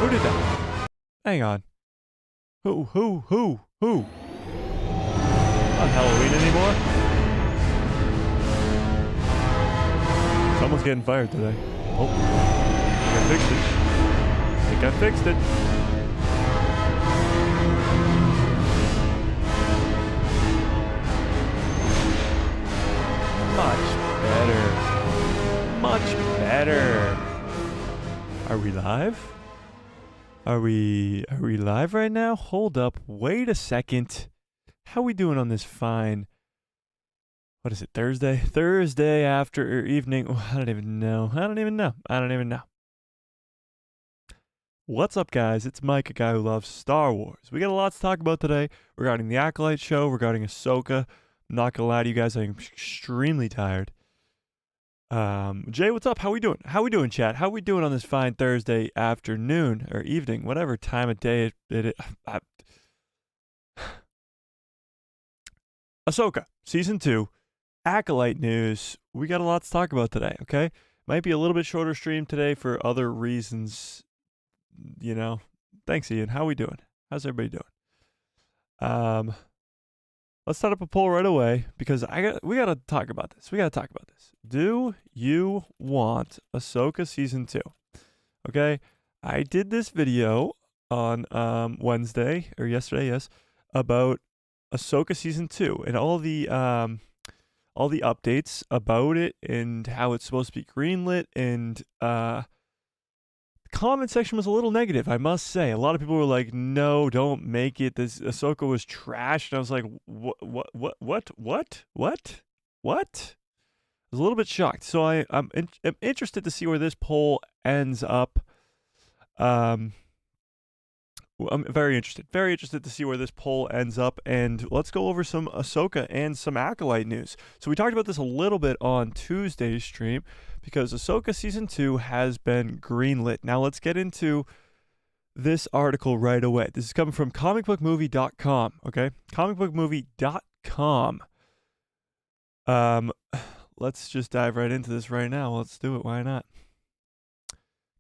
Who did that? Hang on. Who? Not Halloween anymore. Someone's getting fired today. Oh. I fixed it. I think I fixed it. Much better. Are we live? Are we live right now? Hold up. Wait a second. How we doing on this fine, what is it, Thursday? Thursday after evening. Oh, I don't even know. What's up, guys? It's Mike, a guy who loves Star Wars. We got a lot to talk about today regarding the Acolyte show, regarding Ahsoka. I'm not gonna lie to you guys, I'm extremely tired. Jay, what's up? How we doing? Chat? How we doing on this fine Thursday afternoon or evening, whatever time of day it Ahsoka, Season 2, Acolyte news. We got a lot to talk about today, okay? Might be a little bit shorter stream today for other reasons, you know. Thanks, Ian. How we doing? How's everybody doing? Let's start up a poll right away because we gotta talk about this. Do you want Ahsoka Season 2? Okay, I did this video on Wednesday or yesterday, yes, about Ahsoka Season 2 and all the updates about it and how it's supposed to be greenlit, and the comment section was a little negative, I must say. A lot of people were like, no, don't make it. This Ahsoka was trash. And I was like, what? I was a little bit shocked. So I'm interested to see where this poll ends up. I'm very interested to see where this poll ends up, and let's go over some Ahsoka and some Acolyte news. So we talked about this a little bit on Tuesday's stream because Ahsoka Season 2 has been greenlit. Now let's get into this article right away. This is coming from comicbookmovie.com, okay? comicbookmovie.com. Let's just dive right into this right now. Let's do it. Why not?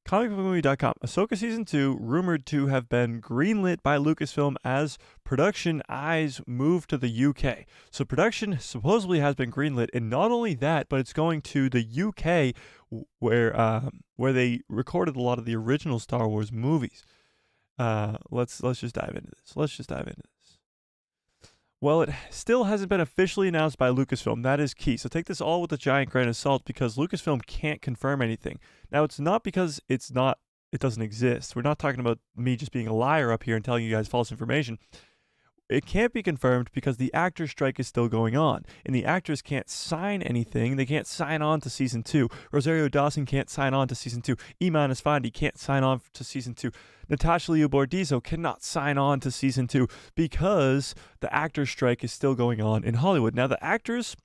comicbookmovie.com. Ahsoka Season 2 rumored to have been greenlit by Lucasfilm as production eyes move to the UK. So production supposedly has been greenlit, and not only that, but it's going to the UK where they recorded a lot of the original Star Wars movies. Let's just dive into this. Well, it still hasn't been officially announced by Lucasfilm. That is key. So take this all with a giant grain of salt because Lucasfilm can't confirm anything. Now, it's not because it doesn't exist. We're not talking about me just being a liar up here and telling you guys false information. It can't be confirmed because the actor strike is still going on, and the actors can't sign anything. They can't sign on to Season 2. Rosario Dawson can't sign on to Season 2. Iman Esfandi can't sign on to Season 2. Natasha Liu Bordizzo cannot sign on to Season 2 because the actor strike is still going on in Hollywood. Now, the actors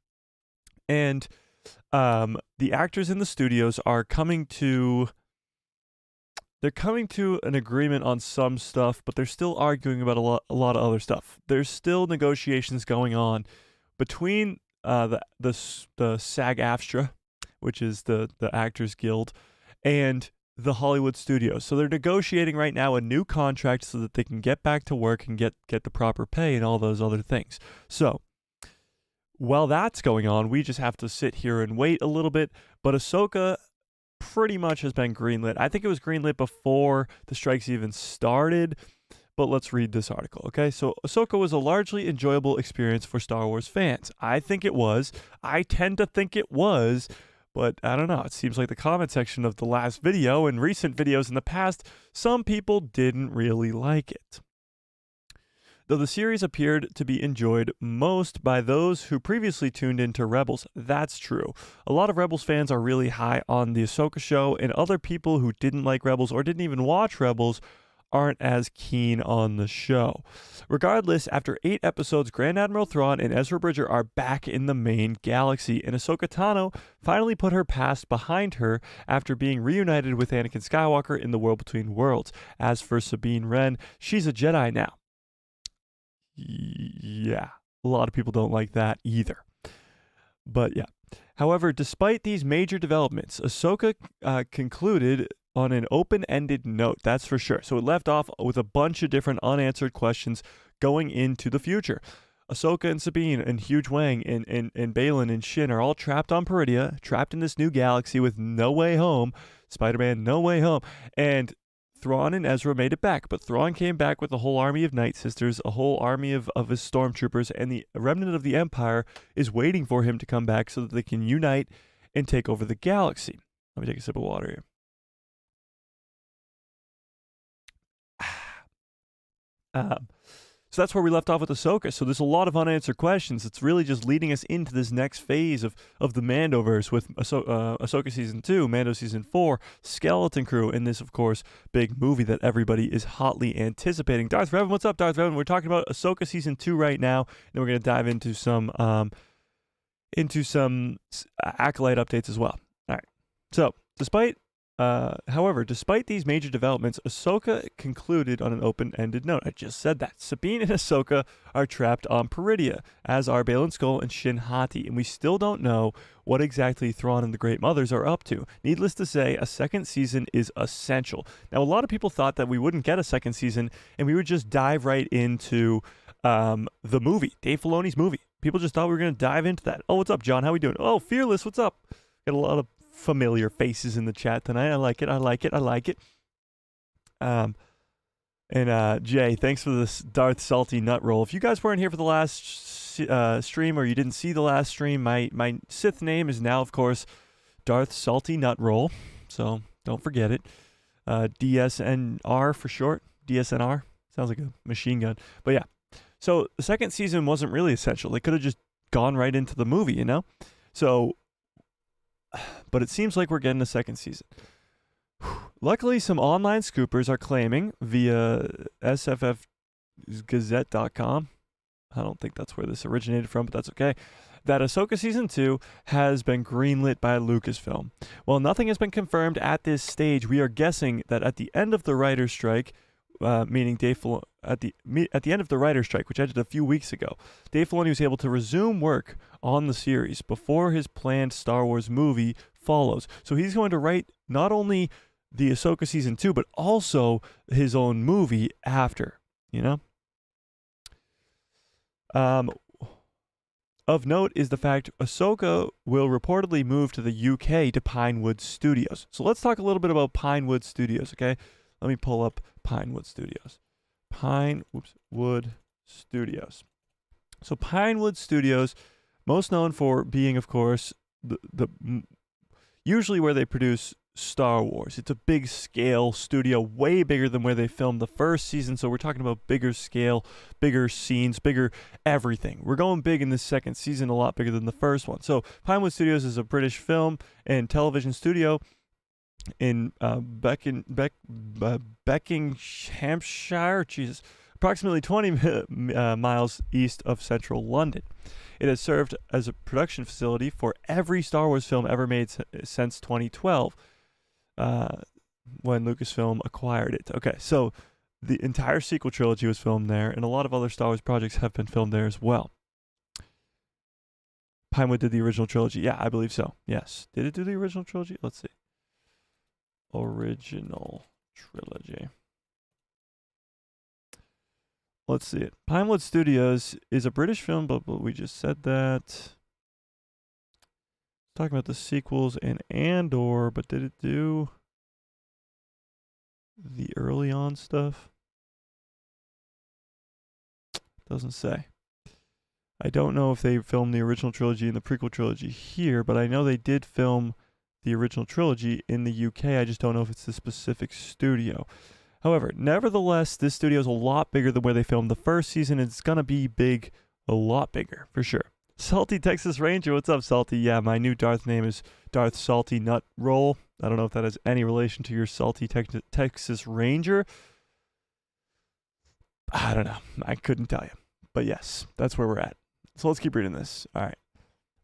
and the actors in the studios are coming to an agreement on some stuff, but they're still arguing about a lot of other stuff. There's still negotiations going on between the SAG-AFTRA, which is the Actors Guild, and the Hollywood studios. So they're negotiating right now a new contract so that they can get back to work and get the proper pay and all those other things. So while that's going on, we just have to sit here and wait a little bit. But Ahsoka pretty much has been greenlit. I think it was greenlit before the strikes even started, but let's read this article, okay? So Ahsoka was a largely enjoyable experience for Star Wars fans. I think it was. I tend to think it was, but I don't know. It seems like the comment section of the last video and recent videos in the past, some people didn't really like it. Though the series appeared to be enjoyed most by those who previously tuned into Rebels. That's true. A lot of Rebels fans are really high on the Ahsoka show, and other people who didn't like Rebels or didn't even watch Rebels aren't as keen on the show. Regardless, after 8 episodes, Grand Admiral Thrawn and Ezra Bridger are back in the main galaxy, and Ahsoka Tano finally put her past behind her after being reunited with Anakin Skywalker in the World Between Worlds. As for Sabine Wren, she's a Jedi now. Yeah, a lot of people don't like that either. But yeah. However, despite these major developments, Ahsoka concluded on an open-ended note, that's for sure. So it left off with a bunch of different unanswered questions going into the future. Ahsoka and Sabine and Hugh Wang and Baylan and Shin are all trapped on Peridia, trapped in this new galaxy with no way home. Spider-Man, no way home. And Thrawn and Ezra made it back, but Thrawn came back with a whole army of Night Sisters, a whole army of his stormtroopers, and the remnant of the Empire is waiting for him to come back so that they can unite and take over the galaxy. Let me take a sip of water here. So that's where we left off with Ahsoka. So there's a lot of unanswered questions. It's really just leading us into this next phase of the Mandoverse with Ahsoka Season 2, Mando Season 4, Skeleton Crew, and this, of course, big movie that everybody is hotly anticipating. Darth Revan, what's up, Darth Revan? We're talking about Ahsoka Season 2 right now, and then we're going to dive into some Acolyte updates as well. All right. So however, despite these major developments, Ahsoka concluded on an open-ended note. I just said that. Sabine and Ahsoka are trapped on Peridia, as are Baylan Skoll and Shin Hati, and we still don't know what exactly Thrawn and the Great Mothers are up to. Needless to say, a second season is essential. Now, a lot of people thought that we wouldn't get a second season, and we would just dive right into the movie, Dave Filoni's movie. People just thought we were going to dive into that. Oh, what's up, John? How we doing? Oh, Fearless, what's up? Got a lot of familiar faces in the chat tonight. I like it. Jay, thanks for this Darth Salty Nut Roll. If you guys weren't here for the last stream, or you didn't see the last stream, my Sith name is now, of course, Darth Salty Nut Roll. So don't forget it. DSNR for short. DSNR. Sounds like a machine gun. But yeah. So the second season wasn't really essential. They could have just gone right into the movie, you know? So, but it seems like we're getting a second season. Luckily, some online scoopers are claiming via sffgazette.com, I don't think that's where this originated from, but that's okay, that Ahsoka Season 2 has been greenlit by Lucasfilm. While nothing has been confirmed at this stage, we are guessing that at the end of the writer's strike, meaning at the end of the writer's strike, which ended a few weeks ago, Dave Filoni was able to resume work on the series before his planned Star Wars movie follows. So he's going to write not only the Ahsoka Season 2, but also his own movie after, you know? Of note is the fact Ahsoka will reportedly move to the UK to Pinewood Studios. So let's talk a little bit about Pinewood Studios, okay? Let me pull up Pinewood Studios. Pinewood Studios. So Pinewood Studios, most known for being, of course, the usually where they produce Star Wars. It's a big scale studio, way bigger than where they filmed the first season. So we're talking about bigger scale, bigger scenes, bigger everything. We're going big in this second season, a lot bigger than the first one. So Pinewood Studios is a British film and television studio in Buckinghamshire, Jesus, approximately 20 miles east of central London. It has served as a production facility for every Star Wars film ever made since 2012, when Lucasfilm acquired it. Okay, so the entire sequel trilogy was filmed there, and a lot of other Star Wars projects have been filmed there as well. Pinewood did the original trilogy. Yeah, I believe so. Yes. Did it do the original trilogy? Let's see. Original trilogy. Let's see it. Pinewood Studios is a British film, but we just said that. Talking about the sequels and Andor, but did it do the early on stuff? Doesn't say. I don't know if they filmed the original trilogy and the prequel trilogy here, but I know they did film the original trilogy in the UK. I just don't know if it's the specific studio. However, nevertheless, this studio is a lot bigger than where they filmed the first season. It's going to be big, a lot bigger, for sure. Salty Texas Ranger, what's up, Salty? Yeah, my new Darth name is Darth Salty Nut Roll. I don't know if that has any relation to your Salty Texas Ranger. I don't know. I couldn't tell you. But yes, that's where we're at. So let's keep reading this. All right.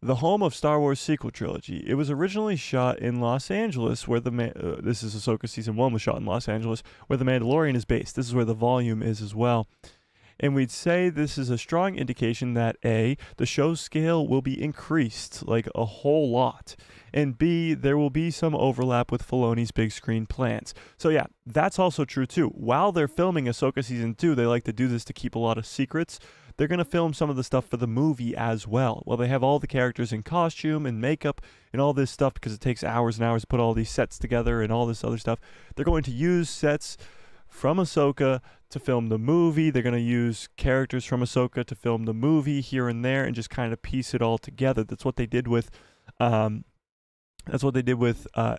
The home of Star Wars sequel trilogy. It was originally shot in Los Angeles, where this is Ahsoka Season 1 was shot in Los Angeles, where The Mandalorian is based. This is where the volume is as well. And we'd say this is a strong indication that A, the show's scale will be increased, like a whole lot, and B, there will be some overlap with Filoni's big screen plans. So yeah, that's also true too. While they're filming Ahsoka Season 2, they like to do this to keep a lot of secrets. They're going to film some of the stuff for the movie as well. Well, they have all the characters in costume and makeup and all this stuff because it takes hours and hours to put all these sets together and all this other stuff. They're going to use sets from Ahsoka to film the movie. They're going to use characters from Ahsoka to film the movie here and there and just kind of piece it all together. That's what they did with I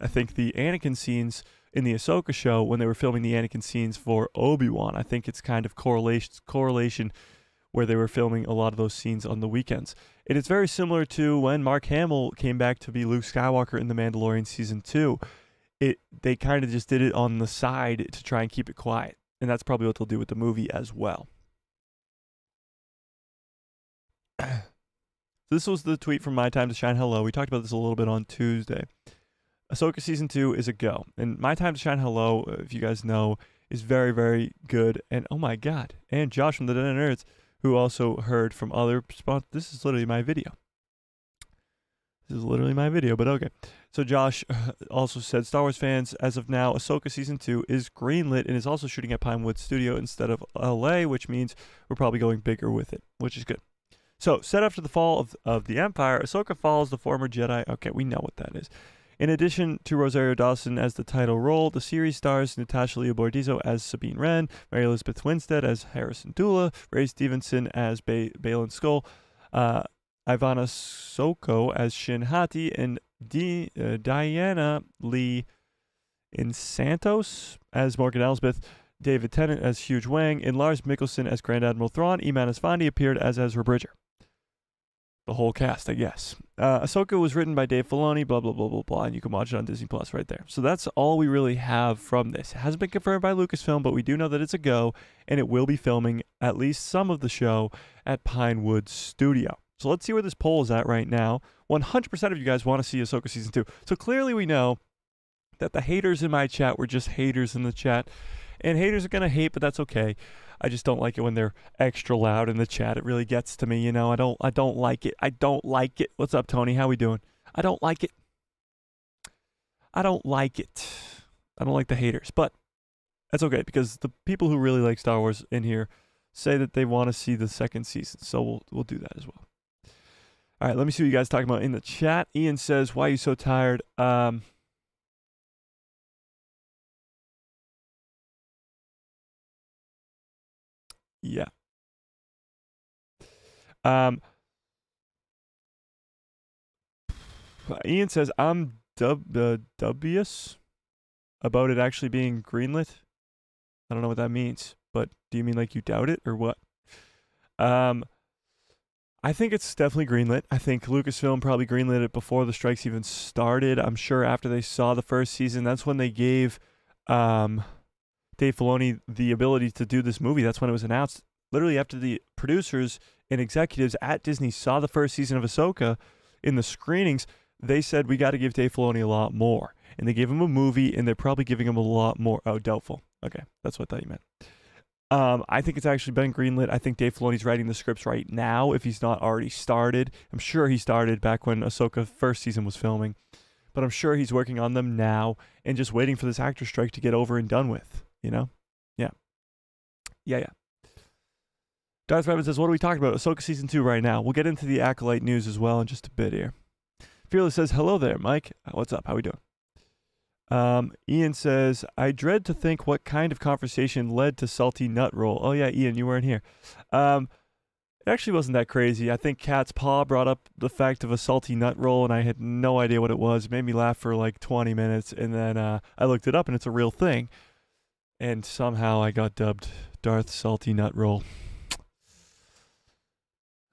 think the Anakin scenes in the Ahsoka show when they were filming the Anakin scenes for Obi-Wan. I think it's kind of correlation where they were filming a lot of those scenes on the weekends. And it's very similar to when Mark Hamill came back to be Luke Skywalker in The Mandalorian Season 2. They kind of just did it on the side to try and keep it quiet. And that's probably what they'll do with the movie as well. This was the tweet from My Time to Shine Hello. We talked about this a little bit on Tuesday. Ahsoka Season 2 is a go. And My Time to Shine Hello, if you guys know, is very, very good. And oh my God. And Josh from the Den of Nerds, who also heard from other spots. This is literally my video. But okay. So Josh also said, Star Wars fans, as of now, Ahsoka Season 2 is greenlit and is also shooting at Pinewood Studio instead of LA, which means we're probably going bigger with it, which is good. So, set after the fall of the Empire, Ahsoka follows the former Jedi. Okay, we know what that is. In addition to Rosario Dawson as the title role, the series stars Natasha Liu Bordizzo as Sabine Wren, Mary Elizabeth Winstead as Harrison Dula, Ray Stevenson as Baylan Skoll, Ivana Soko as Shin Hati, and Diana Lee Santos as Morgan Elsbeth, David Tennant as Hugh Wang, and Lars Mikkelsen as Grand Admiral Thrawn. Iman Asfandi appeared as Ezra Bridger. The whole cast, I guess. Ahsoka was written by Dave Filoni, blah, blah, blah, blah, blah, and you can watch it on Disney Plus right there. So that's all we really have from this. It hasn't been confirmed by Lucasfilm, but we do know that it's a go, and it will be filming at least some of the show at Pinewood Studio. So let's see where this poll is at right now. 100% of you guys want to see Ahsoka Season 2. So clearly we know that the haters in my chat were just haters in the chat, and haters are going to hate, but that's okay. I just don't like it when they're extra loud in the chat. It really gets to me, you know. I don't like it. I don't like it. What's up, Tony? How we doing? I don't like it. I don't like it. I don't like the haters, but that's okay because the people who really like Star Wars in here say that they want to see the second season. So we'll do that as well. All right, let me see what you guys talking about in the chat. Ian says, "Why are you so tired?" Yeah. Ian says, I'm dubious about it actually being greenlit. I don't know what that means, but do you mean like you doubt it or what? I think it's definitely greenlit. I think Lucasfilm probably greenlit it before the strikes even started. I'm sure after they saw the first season, that's when they gave Dave Filoni the ability to do this movie. That's when it was announced. Literally after the producers and executives at Disney saw the first season of Ahsoka in the screenings, they said, we got to give Dave Filoni a lot more. And they gave him a movie, and they're probably giving him a lot more. Oh, doubtful. Okay, that's what I thought you meant. I think it's actually been greenlit. I think Dave Filoni's writing the scripts right now, if he's not already started. I'm sure he started back when Ahsoka first season was filming. But I'm sure he's working on them now and just waiting for this actor strike to get over and done with, you know? Yeah. Darth Rabbit says, what are we talking about? Ahsoka Season 2 right now. We'll get into the Acolyte news as well in just a bit here. Fearless says, hello there, Mike. What's up? How we doing? Ian says, I dread to think what kind of conversation led to Salty Nut Roll. Oh, yeah, Ian, you weren't here. It actually wasn't that crazy. I think Cat's Paw brought up the fact of a Salty Nut Roll, and I had no idea what it was. It made me laugh for like 20 minutes, and then I looked it up, and it's a real thing. And somehow I got dubbed Darth Salty Nut Roll.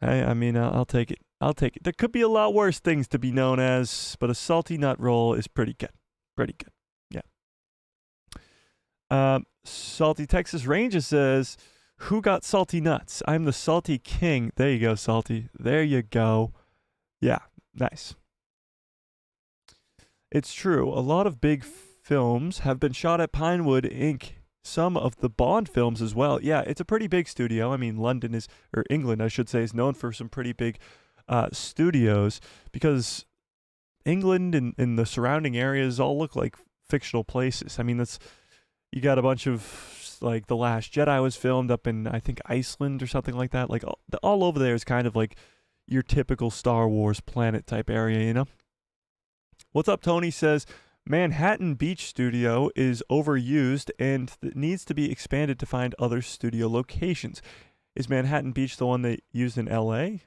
I mean, I'll take it. I'll take it. There could be a lot worse things to be known as, but a Salty Nut Roll is pretty good. Pretty good. Yeah. Salty Texas Ranger says, who got salty nuts? I'm the salty king. There you go, Salty. There you go. Yeah, nice. It's true. A lot of big films have been shot at Pinewood Inc. some of the Bond films as well. Yeah, it's a pretty big studio. I mean, England, I should say, is known for some pretty big studios, because England and the surrounding areas all look like fictional places. I mean, you got a bunch of, like, The Last Jedi was filmed up in, I think, Iceland or something like that. Like, all over there is kind of like your typical Star Wars planet type area, you know? What's up, Tony says, Manhattan Beach Studio is overused and needs to be expanded to find other studio locations. Is Manhattan Beach the one they used in LA?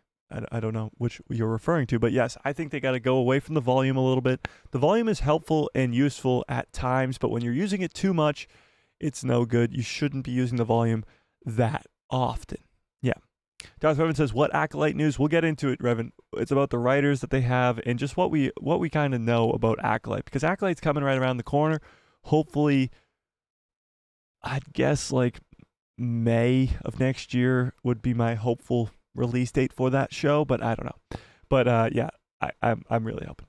I don't know which you're referring to, but yes, I think they got to go away from the volume a little bit. The volume is helpful and useful at times, but when you're using it too much, it's no good. You shouldn't be using the volume that often. Yeah. Darth Revan says, what Acolyte news? We'll get into it, Revan. It's about the writers that they have and just what we kind of know about Acolyte, because Acolyte's coming right around the corner. Hopefully, I'd guess like May of next year would be my hopeful release date for that show, but I don't know. But yeah, I'm really hoping.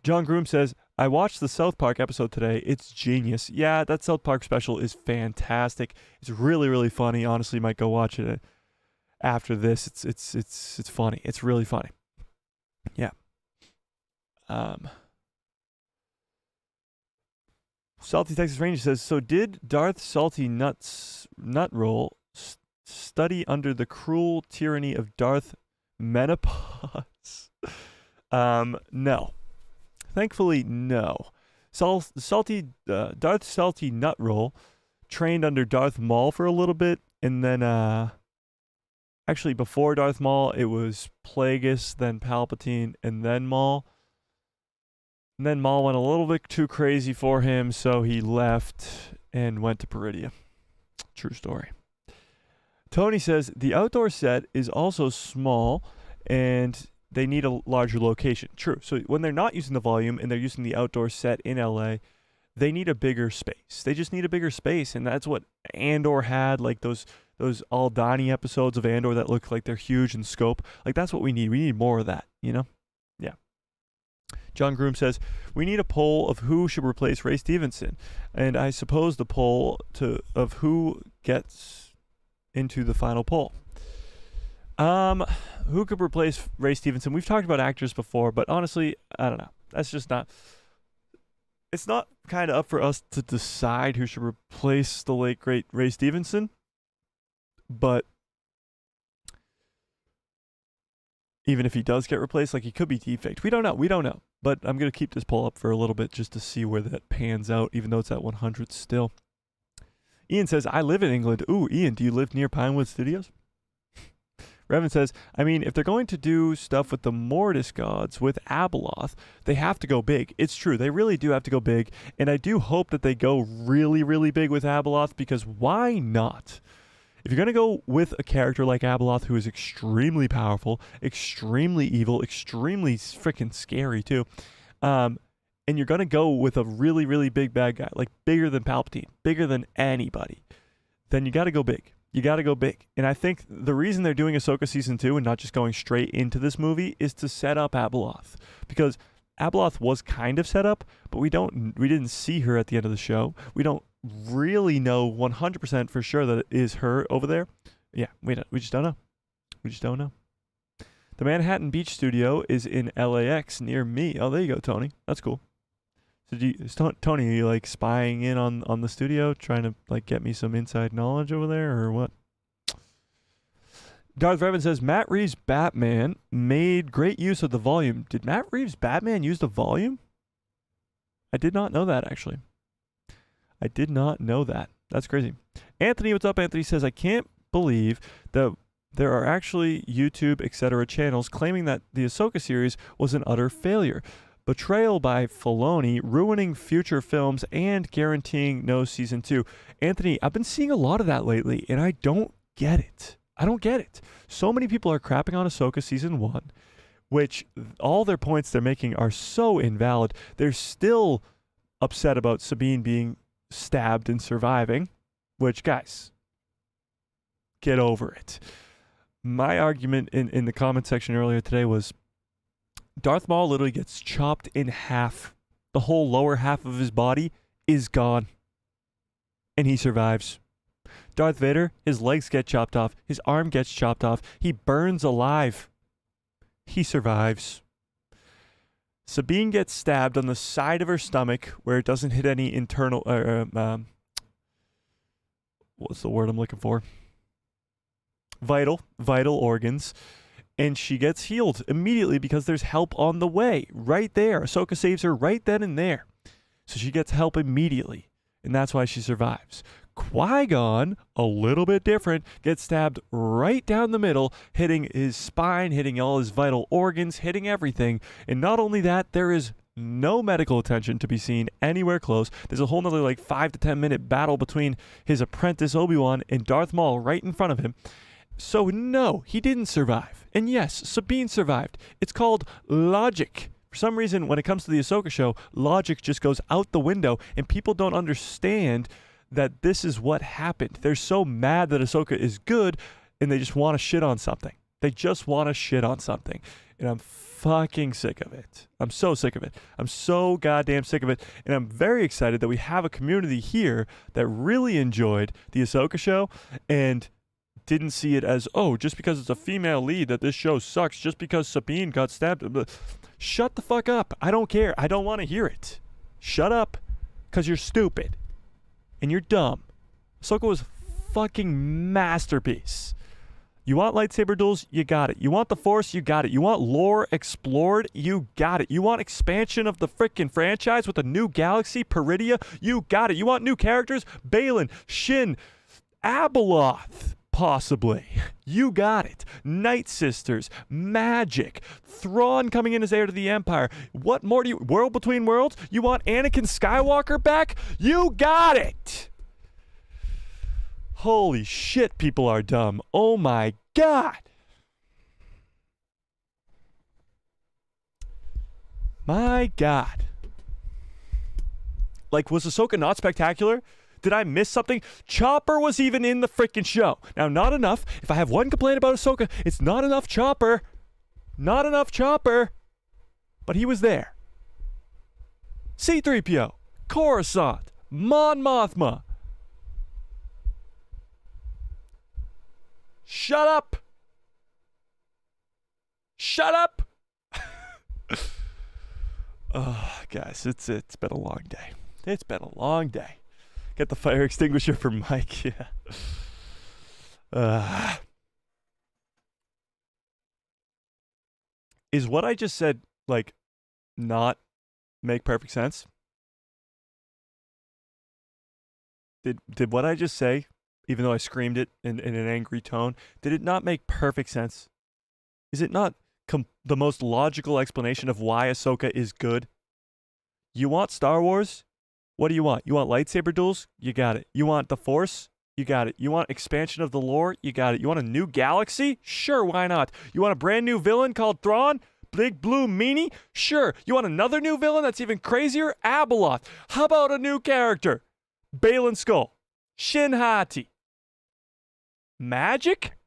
John Groom says, I watched the South Park episode today. It's genius. Yeah, that South Park special is fantastic. It's really, really funny. Honestly, might go watch it after this. It's funny. It's really funny. Yeah. Salty Texas Ranger says, so did Darth Salty Nutroll study under the cruel tyranny of Darth Menopause? No. Thankfully, no. Darth Salty Nutroll trained under Darth Maul for a little bit, and then actually before Darth Maul, it was Plagueis, then Palpatine, and then Maul. And then Maul went a little bit too crazy for him, so he left and went to Peridia. True story. Tony says, the outdoor set is also small and they need a larger location. True. So when they're not using the volume and they're using the outdoor set in LA, they need a bigger space. They just need a bigger space, and that's what Andor had, like those Aldani episodes of Andor that look like they're huge in scope. Like, that's what we need. We need more of that, you know? Yeah. John Groom says, we need a poll of who should replace Ray Stevenson. And I suppose the poll of who gets into the final poll. Who could replace Ray Stevenson? We've talked about actors before, but honestly, I don't know. That's just not... It's not kind of up for us to decide who should replace the late, great Ray Stevenson. But even if he does get replaced, like, he could be defaked. We don't know. But I'm going to keep this poll up for a little bit just to see where that pans out, even though it's at 100 still. Ian says, I live in England. Ooh, Ian, do you live near Pinewood Studios? Revan says, I mean, if they're going to do stuff with the Mortis gods, with Abeloth, they have to go big. It's true. They really do have to go big. And I do hope that they go really, really big with Abeloth, because why not? If you're going to go with a character like Abeloth, who is extremely powerful, extremely evil, extremely freaking scary too, and you're going to go with a really, really big bad guy, like bigger than Palpatine, bigger than anybody, then you got to go big. You got to go big. And I think the reason they're doing Ahsoka Season 2 and not just going straight into this movie is to set up Abeloth. Because Abeloth was kind of set up, but we didn't see her at the end of the show. We don't really know 100% for sure that it is her over there. Yeah, we just don't know. We just don't know. The Manhattan Beach Studio is in LAX near me. Oh, there you go, Tony. That's cool. So Tony, are you like spying in on the studio, trying to like get me some inside knowledge over there, or what? Darth Revan says, Matt Reeves' Batman made great use of the volume. Did Matt Reeves' Batman use the volume? I did not know that, actually. I did not know that. That's crazy. Anthony, what's up? Anthony says, I can't believe that there are actually YouTube, etc. channels claiming that the Ahsoka series was an utter failure. Betrayal by Filoni, ruining future films, and guaranteeing no season 2. Anthony, I've been seeing a lot of that lately, and I don't get it. I don't get it. So many people are crapping on Ahsoka season 1, which all their points they're making are so invalid. They're still upset about Sabine being stabbed and surviving, which, guys, get over it. My argument in the comment section earlier today was Darth Maul literally gets chopped in half. The whole lower half of his body is gone. and he survives. Darth Vader, his legs get chopped off, his arm gets chopped off, he burns alive. He survives. Sabine gets stabbed on the side of her stomach where it doesn't hit any internal, what's the word I'm looking for? Vital organs. And she gets healed immediately because there's help on the way, right there. Ahsoka saves her right then and there. So she gets help immediately, and that's why she survives. Qui-Gon, a little bit different, gets stabbed right down the middle, hitting his spine, hitting all his vital organs, hitting everything. And not only that, there is no medical attention to be seen anywhere close. There's a whole nother like 5 to 10 minute battle between his apprentice Obi-Wan and Darth Maul right in front of him. So no, he didn't survive. And yes, Sabine survived. It's called logic. For some reason, when it comes to the Ahsoka show, logic just goes out the window, and people don't understand that this is what happened. They're so mad that Ahsoka is good, and they just want to shit on something. They just want to shit on something. And I'm fucking sick of it. I'm so sick of it. I'm so goddamn sick of it. And I'm very excited that we have a community here that really enjoyed the Ahsoka show and didn't see it as, oh, just because it's a female lead that this show sucks, just because Sabine got stabbed. Shut the fuck up. I don't care. I don't want to hear it. Shut up, because you're stupid. And you're dumb. Ahsoka was fucking masterpiece. You want lightsaber duels? You got it. You want the Force? You got it. You want lore explored? You got it. You want expansion of the frickin' franchise with a new galaxy, Peridia? You got it. You want new characters? Balin, Shin, Abeloth. Possibly. You got it. Night Sisters, magic, Thrawn coming in as heir to the Empire. What more do you... World Between Worlds? You want Anakin Skywalker back? You got it! Holy shit, people are dumb. Oh my god! My god. Like, was Ahsoka not spectacular? Did I miss something? Chopper was even in the freaking show. Now, not enough. If I have one complaint about Ahsoka, it's not enough Chopper. Not enough Chopper. But he was there. C-3PO. Coruscant. Mon Mothma. Shut up. Shut up. Oh, guys, it's been a long day. It's been a long day. Get the fire extinguisher for Mike. Yeah. Is what I just said, like, not make perfect sense? Did what I just say, even though I screamed it in an angry tone, did it not make perfect sense? Is it not the most logical explanation of why Ahsoka is good? You want Star Wars? What do you want? You want lightsaber duels? You got it. You want the Force? You got it. You want expansion of the lore? You got it. You want a new galaxy? Sure, why not? You want a brand new villain called Thrawn? Big blue meanie? Sure. You want another new villain that's even crazier? Abeloth. How about a new character? Balin Skull. Shin Hati. Magic?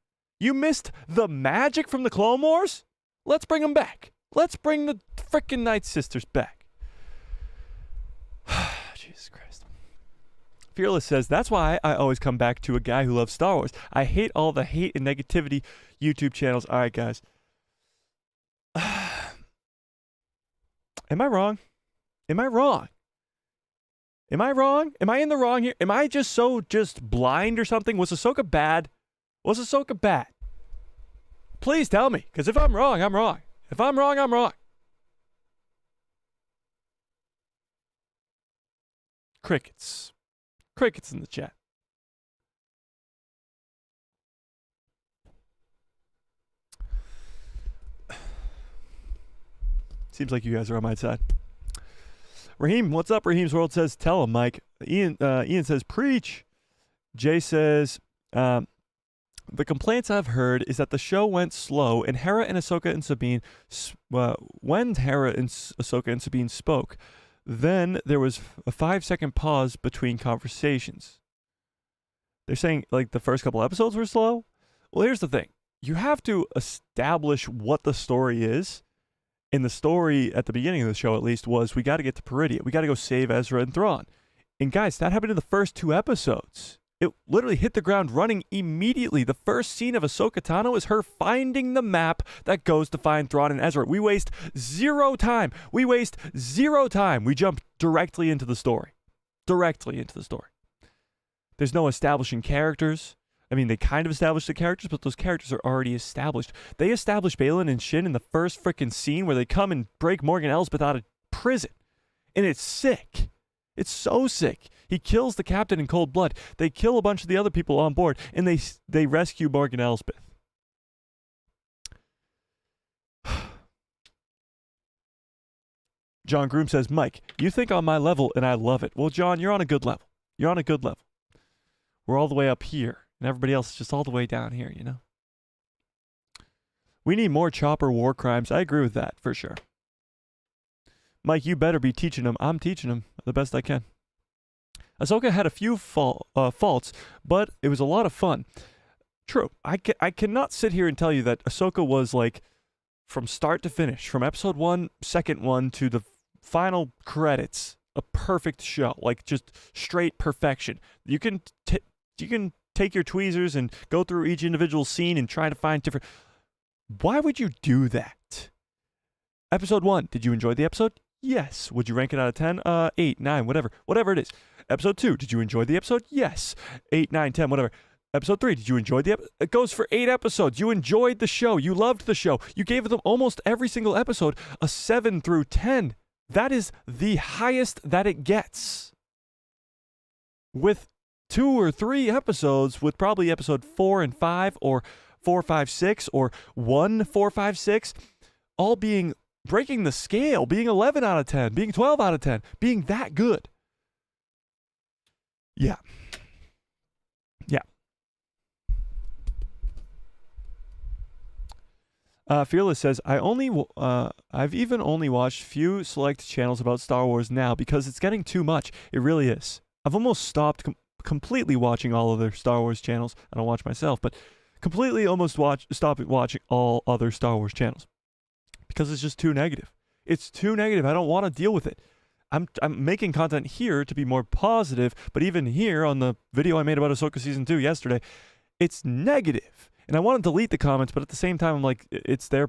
You missed the magic from the Clone Wars? Let's bring them back. Let's bring the frickin' Night Sisters back. Jesus Christ. Fearless says, that's why I always come back to a guy who loves Star Wars. I hate all the hate and negativity YouTube channels. All right, guys. Am I wrong? Am I wrong? Am I wrong? Am I in the wrong here? Am I just blind or something? Was Ahsoka bad? Was Ahsoka bad? Please tell me, because if I'm wrong, I'm wrong. If I'm wrong, I'm wrong. Crickets. Crickets in the chat. Seems like you guys are on my side. Raheem, what's up? Raheem's World says, tell him, Mike. Ian says, preach. Jay says, the complaints I've heard is that the show went slow, and Hera and Ahsoka and Sabine, when Hera and Ahsoka and Sabine spoke, then there was a 5-second pause between conversations. They're saying, like, the first couple episodes were slow? Well, here's the thing. You have to establish what the story is. And the story, at the beginning of the show at least, was we got to get to Peridia. We got to go save Ezra and Thrawn. And guys, that happened in the first 2 episodes. It literally hit the ground running immediately. The first scene of Ahsoka Tano is her finding the map that goes to find Thrawn and Ezra. We waste 0 time. We jump directly into the story. There's no establishing characters. I mean, they kind of established the characters, but those characters are already established. They established Balin and Shin in the first freaking scene where they come and break Morgan Elsbeth out of prison. And it's sick. It's so sick. He kills the captain in cold blood. They kill a bunch of the other people on board, and they rescue Morgan Elsbeth. John Groom says, Mike, you think on my level, and I love it. Well, John, you're on a good level. We're all the way up here, and everybody else is just all the way down here, you know? We need more Chopper war crimes. I agree with that, for sure. Mike, you better be teaching them. I'm teaching them the best I can. Ahsoka had a few faults, but it was a lot of fun. True. I cannot sit here and tell you that Ahsoka was like, from start to finish, from episode 1, second one, to the final credits, a perfect show. Like, just straight perfection. You can take your tweezers and go through each individual scene and try to find different... Why would you do that? Episode 1, did you enjoy the episode? Yes. Would you rank it out of 10? 8, 9, whatever it is. Episode 2, did you enjoy the episode? Yes. 8, 9, 10, whatever. Episode 3, did you enjoy the episode? It goes for 8 episodes. You enjoyed the show. You loved the show. You gave them almost every single episode a 7 through 10. That is the highest that it gets. With 2 or 3 episodes, with probably episode 4 and 5, or 4, 5, 6, or 1, 4, 5, 6, all being breaking the scale, being 11 out of 10, being 12 out of 10, being that good. Yeah. Fearless says, I've even only watched few select channels about Star Wars now because it's getting too much. It really is. I've almost stopped completely watching all other Star Wars channels. I don't watch myself, but completely almost stopped watching all other Star Wars channels because it's just too negative. It's too negative. I don't want to deal with it. I'm making content here to be more positive, but even here on the video I made about Ahsoka Season 2 yesterday, it's negative. And I want to delete the comments, but at the same time, I'm like, it's their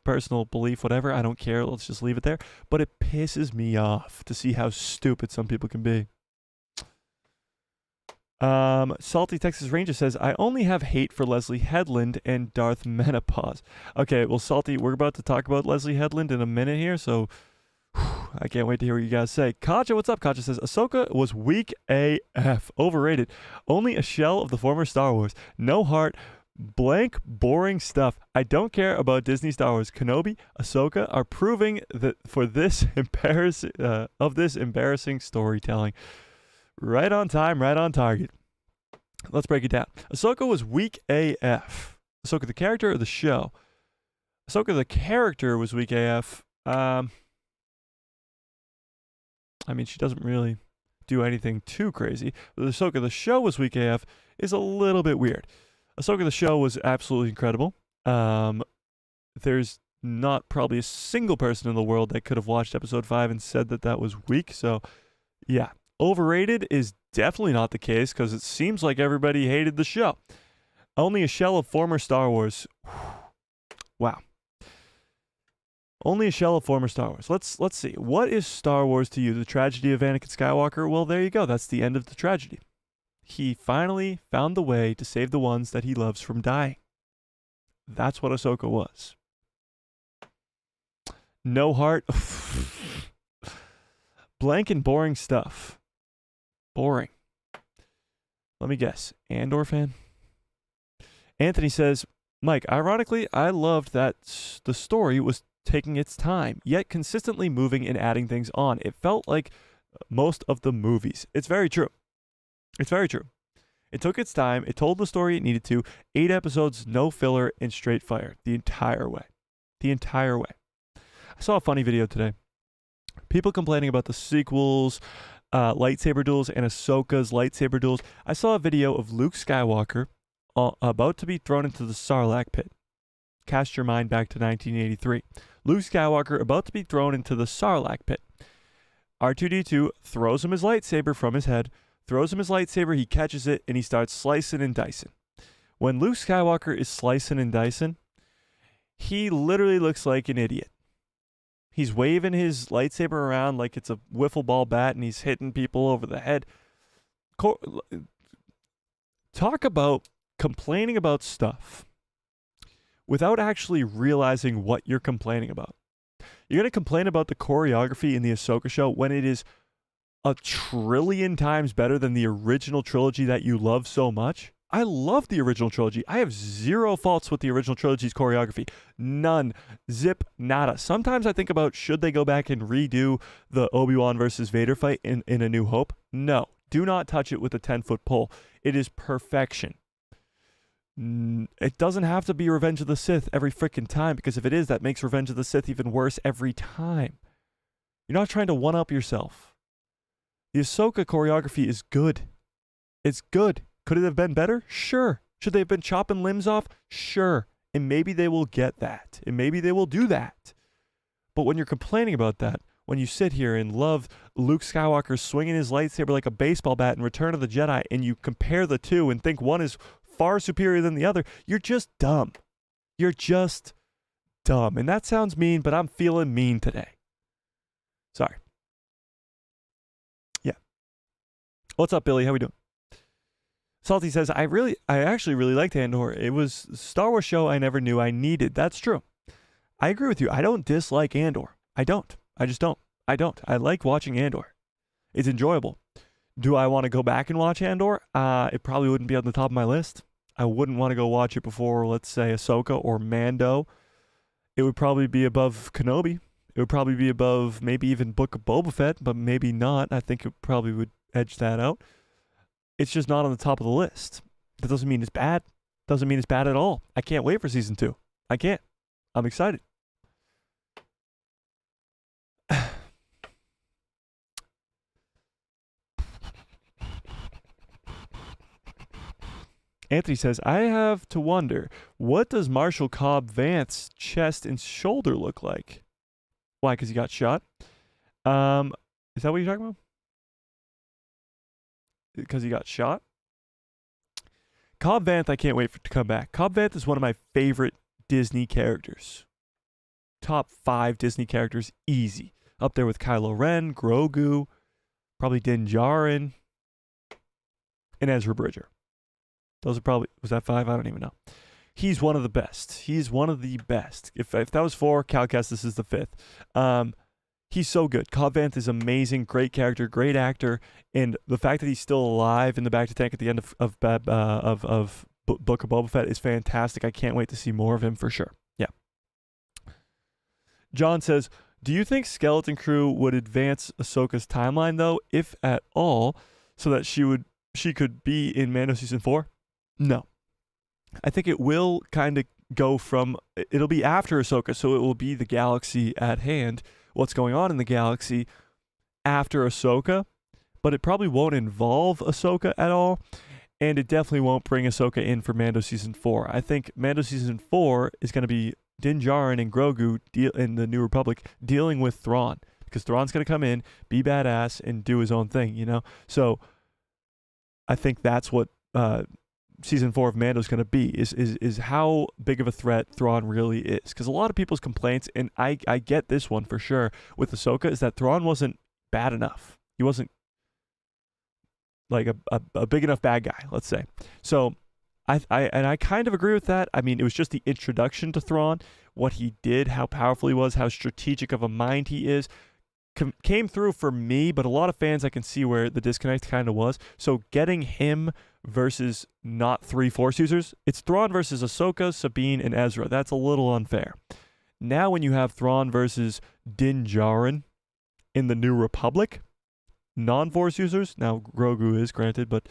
personal belief, whatever. I don't care. Let's just leave it there. But it pisses me off to see how stupid some people can be. Salty Texas Ranger says, I only have hate for Leslie Headland and Darth Menopause. Okay, well, Salty, we're about to talk about Leslie Headland in a minute here, so I can't wait to hear what you guys say. Kacha, what's up? Kacha says, Ahsoka was weak AF. Overrated. Only a shell of the former Star Wars. No heart. Blank, boring stuff. I don't care about Disney Star Wars. Kenobi, Ahsoka are proving that for this embarrassing storytelling. Right on time, right on target. Let's break it down. Ahsoka was weak AF. Ahsoka the character or the show? Ahsoka the character was weak AF. I mean, she doesn't really do anything too crazy. But Ahsoka the show was weak AF is a little bit weird. Ahsoka the show was absolutely incredible. There's not probably a single person in the world that could have watched episode 5 and said that that was weak. So, yeah. Overrated is definitely not the case because it seems like everybody hated the show. Only a shell of former Star Wars. Wow. Only a shell of former Star Wars. Let's see. What is Star Wars to you? The tragedy of Anakin Skywalker? Well, there you go. That's the end of the tragedy. He finally found the way to save the ones that he loves from dying. That's what Ahsoka was. No heart. Blank and boring stuff. Boring. Let me guess. Andor fan? Anthony says, Mike, ironically, I loved that the story was taking its time, yet consistently moving and adding things on. It felt like most of the movies. It's very true. It's very true. It took its time. It told the story it needed to. 8 episodes, no filler, and straight fire. The entire way. The entire way. I saw a funny video today. People complaining about the sequels, lightsaber duels, and Ahsoka's lightsaber duels. I saw a video of Luke Skywalker about to be thrown into the Sarlacc pit. Cast your mind back to 1983. Luke Skywalker about to be thrown into the Sarlacc pit. R2-D2 throws him his lightsaber from his head, throws him his lightsaber, he catches it, and he starts slicing and dicing. When Luke Skywalker is slicing and dicing, he literally looks like an idiot. He's waving his lightsaber around like it's a wiffle ball bat, and he's hitting people over the head. Talk about complaining about stuff without actually realizing what you're complaining about. You're going to complain about the choreography in the Ahsoka show when it is a trillion times better than the original trilogy that you love so much. I love the original trilogy. I have zero faults with the original trilogy's choreography. None. Zip. Nada. Sometimes I think about, should they go back and redo the Obi-Wan versus Vader fight in A New Hope? No. Do not touch it with a 10-foot pole. It is perfection. It doesn't have to be Revenge of the Sith every freaking time, because if it is, that makes Revenge of the Sith even worse every time. You're not trying to one-up yourself. The Ahsoka choreography is good. It's good. Could it have been better? Sure. Should they have been chopping limbs off? Sure. And maybe they will get that. And maybe they will do that. But when you're complaining about that, when you sit here and love Luke Skywalker swinging his lightsaber like a baseball bat in Return of the Jedi, and you compare the two and think one is far superior than the other, you're just dumb. You're just dumb. And that sounds mean, but I'm feeling mean today. Sorry. Yeah. What's up, Billy? How we doing? Salty says, I actually really liked Andor. It was a Star Wars show I never knew I needed. That's true. I agree with you. I don't dislike Andor. I don't. I just don't. I don't. I like watching Andor. It's enjoyable. Do I want to go back and watch Andor? It probably wouldn't be on the top of my list. I wouldn't want to go watch it before, let's say, Ahsoka or Mando. It would probably be above Kenobi. It would probably be above maybe even Book of Boba Fett, but maybe not. I think it probably would edge that out. It's just not on the top of the list. That doesn't mean it's bad. Doesn't mean it's bad at all. I can't wait for season 2. I can't. I'm excited. Anthony says, I have to wonder, what does Marshall Cobb Vance's chest and shoulder look like? Why? Because he got shot? Is that what you're talking about? Because he got shot? Cobb Vanth, I can't wait for it to come back. Cobb Vanth is one of my favorite Disney characters. Top 5 Disney characters, easy. Up there with Kylo Ren, Grogu, probably Din Djarin, and Ezra Bridger. Those are probably, was that 5? I don't even know. He's one of the best. He's one of the best. If that was 4, Calcast, this is the 5th. He's so good. Cobb Vanth is amazing, great character, great actor, and the fact that he's still alive in the back to tank at the end of Book of Boba Fett is fantastic. I can't wait to see more of him for sure. Yeah. John says, do you think Skeleton Crew would advance Ahsoka's timeline though, if at all, so that she could be in Mando season 4? No. I think it will kind of go from, it'll be after Ahsoka, so it will be the galaxy at hand, what's going on in the galaxy after Ahsoka, but it probably won't involve Ahsoka at all, and it definitely won't bring Ahsoka in for Mando season 4. I think Mando season 4 is going to be Din Djarin and Grogu in the New Republic dealing with Thrawn, because Thrawn's going to come in, be badass, and do his own thing, you know? So I think that's what season 4 of Mando is going to be, is how big of a threat Thrawn really is. Because a lot of people's complaints, and I get this one for sure, with Ahsoka, is that Thrawn wasn't bad enough. He wasn't like a big enough bad guy, let's say. So I kind of agree with that. I mean, it was just the introduction to Thrawn, what he did, how powerful he was, how strategic of a mind he is, came through for me, but a lot of fans, I can see where the disconnect kind of was. So getting him versus not 3 Force users, it's Thrawn versus Ahsoka, Sabine, and Ezra. That's a little unfair. Now when you have Thrawn versus Din Djarin in the New Republic, non-Force users, now Grogu is granted, but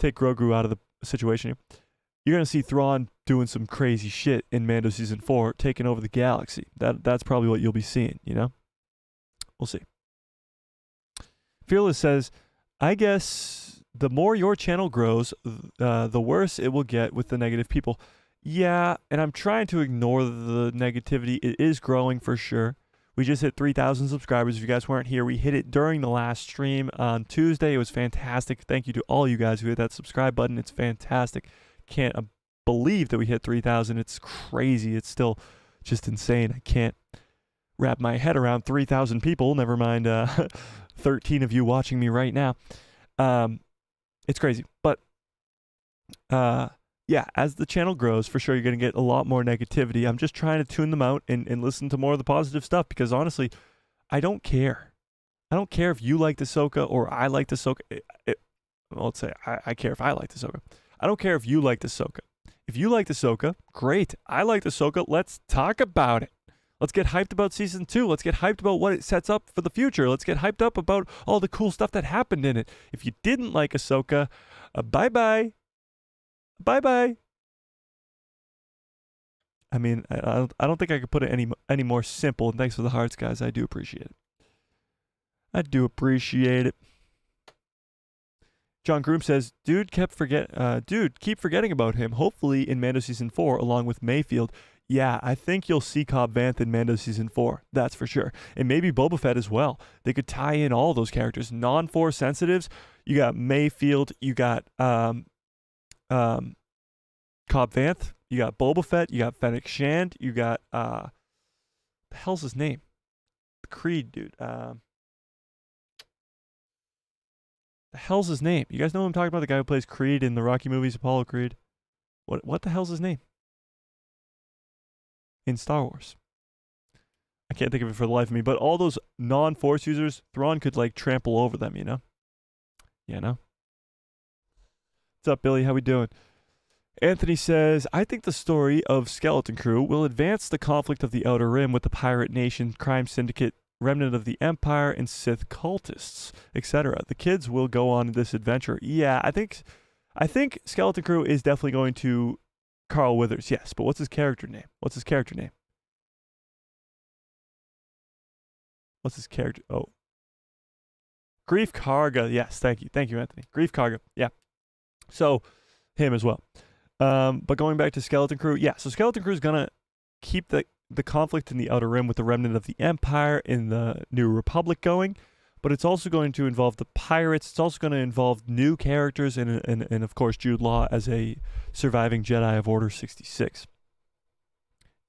take Grogu out of the situation here, you're going to see Thrawn doing some crazy shit in Mando season 4, taking over the galaxy. That's probably what you'll be seeing, you know? We'll see. Fearless says, I guess the more your channel grows, the worse it will get with the negative people. Yeah, and I'm trying to ignore the negativity. It is growing for sure. We just hit 3,000 subscribers. If you guys weren't here, we hit it during the last stream on Tuesday. It was fantastic. Thank you to all you guys who hit that subscribe button. It's fantastic. Can't believe that we hit 3,000. It's crazy. It's still just insane. I can't wrap my head around 3,000 people, never mind 13 of you watching me right now. It's crazy. But yeah, as the channel grows, for sure, you're going to get a lot more negativity. I'm just trying to tune them out and listen to more of the positive stuff, because honestly, I don't care. I don't care if you like Ahsoka or I like Ahsoka. Well, let's say I care if I like Ahsoka. I don't care if you like Ahsoka. If you like Ahsoka, great. I like Ahsoka. Let's talk about it. Let's get hyped about season 2. Let's get hyped about what it sets up for the future. Let's get hyped up about all the cool stuff that happened in it. If you didn't like Ahsoka, bye-bye. Bye-bye. I mean, I don't think I could put it any more simple. And thanks for the hearts, guys. I do appreciate it. I do appreciate it. John Groom says, dude, keep forgetting about him. Hopefully in Mando Season 4, along with Mayfield. Yeah, I think you'll see Cobb Vanth in Mando Season 4. That's for sure. And maybe Boba Fett as well. They could tie in all those characters. Non-Force sensitives. You got Mayfield. You got Cobb Vanth. You got Boba Fett. You got Fennec Shand. You got, the hell's his name? The Creed dude. The hell's his name? You guys know who I'm talking about? The guy who plays Creed in the Rocky movies, Apollo Creed. What the hell's his name? In Star Wars. I can't think of it for the life of me, but all those non-Force users, Thrawn could like trample over them, you know? You know? What's up, Billy? How we doing? Anthony says, I think the story of Skeleton Crew will advance the conflict of the Outer Rim with the pirate nation, crime syndicate, remnant of the Empire, and Sith cultists, etc. The kids will go on this adventure. Yeah, I think Skeleton Crew is definitely going to Carl Withers, yes, but what's his character name? What's his character name? What's his character? Oh. Grief Karga, yes, thank you, Anthony. Grief Karga, yeah. So, him as well. But going back to Skeleton Crew, yeah, so Skeleton Crew is going to keep the conflict in the Outer Rim with the remnant of the Empire in the New Republic going, but it's also going to involve the pirates. It's also going to involve new characters and of course, Jude Law as a surviving Jedi of Order 66.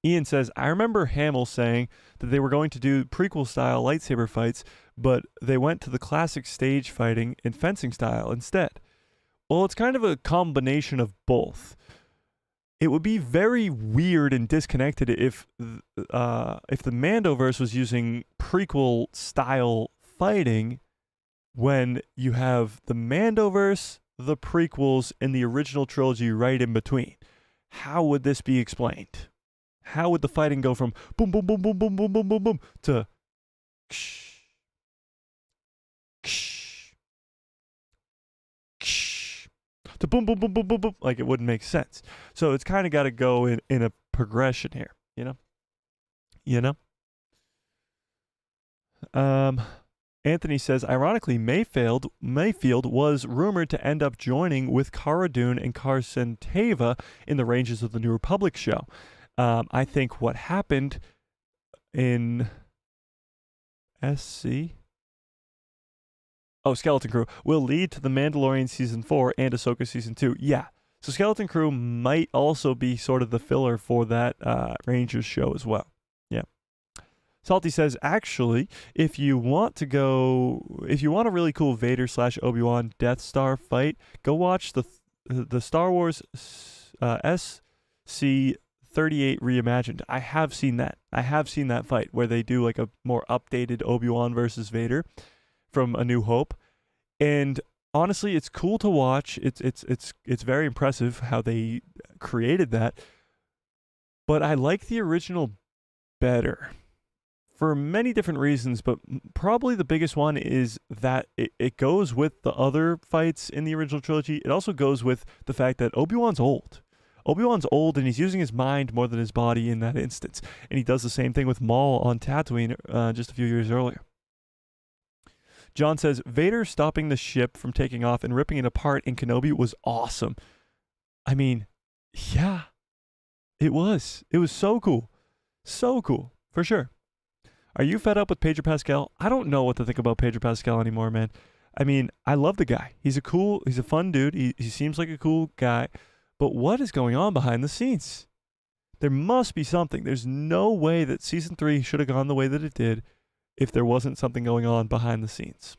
Ian says, I remember Hamill saying that they were going to do prequel-style lightsaber fights, but they went to the classic stage fighting and fencing style instead. Well, it's kind of a combination of both. It would be very weird and disconnected if the Mandoverse was using prequel-style fighting when you have the Mandoverse, the prequels, and the original trilogy right in between. How would this be explained? How would the fighting go from boom, boom, boom, boom, boom, boom, boom, boom, boom to ksh, ksh, ksh, to boom, boom, boom, boom, boom, boom? Like, it wouldn't make sense. So it's kind of got to go in a progression here, you know? You know? Anthony says, ironically, Mayfield was rumored to end up joining with Cara Dune and Carson Teva in the Rangers of the New Republic show. I think what happened in SC, Skeleton Crew, will lead to The Mandalorian Season 4 and Ahsoka Season 2. Yeah, so Skeleton Crew might also be sort of the filler for that Rangers show as well. Yeah. Salty says, actually, if you want a really cool Vader / Obi-Wan Death Star fight, go watch the Star Wars SC-38 Reimagined. I have seen that. I have seen that fight where they do like a more updated Obi-Wan versus Vader from A New Hope. And honestly, it's cool to watch. It's very impressive how they created that. But I like the original better for many different reasons, but probably the biggest one is that it goes with the other fights in the original trilogy. It also goes with the fact that Obi-Wan's old. Obi-Wan's old, and he's using his mind more than his body in that instance. And he does the same thing with Maul on Tatooine just a few years earlier. John says, Vader stopping the ship from taking off and ripping it apart in Kenobi was awesome. I mean, yeah, it was. It was so cool. So cool, for sure. Are you fed up with Pedro Pascal? I don't know what to think about Pedro Pascal anymore, man. I mean, I love the guy. He's a fun dude. He seems like a cool guy. But what is going on behind the scenes? There must be something. There's no way that season 3 should have gone the way that it did if there wasn't something going on behind the scenes.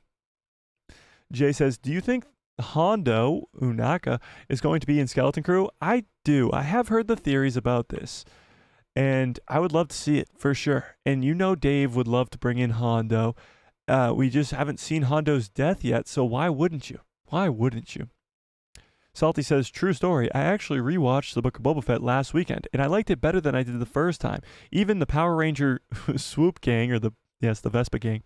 Jay says, do you think Hondo Unaka is going to be in Skeleton Crew? I do. I have heard the theories about this. And I would love to see it, for sure. And you know Dave would love to bring in Hondo. We just haven't seen Hondo's death yet, so why wouldn't you? Why wouldn't you? Salty says, true story. I actually rewatched the Book of Boba Fett last weekend, and I liked it better than I did the first time. Even the Power Ranger swoop gang, or the Vespa gang,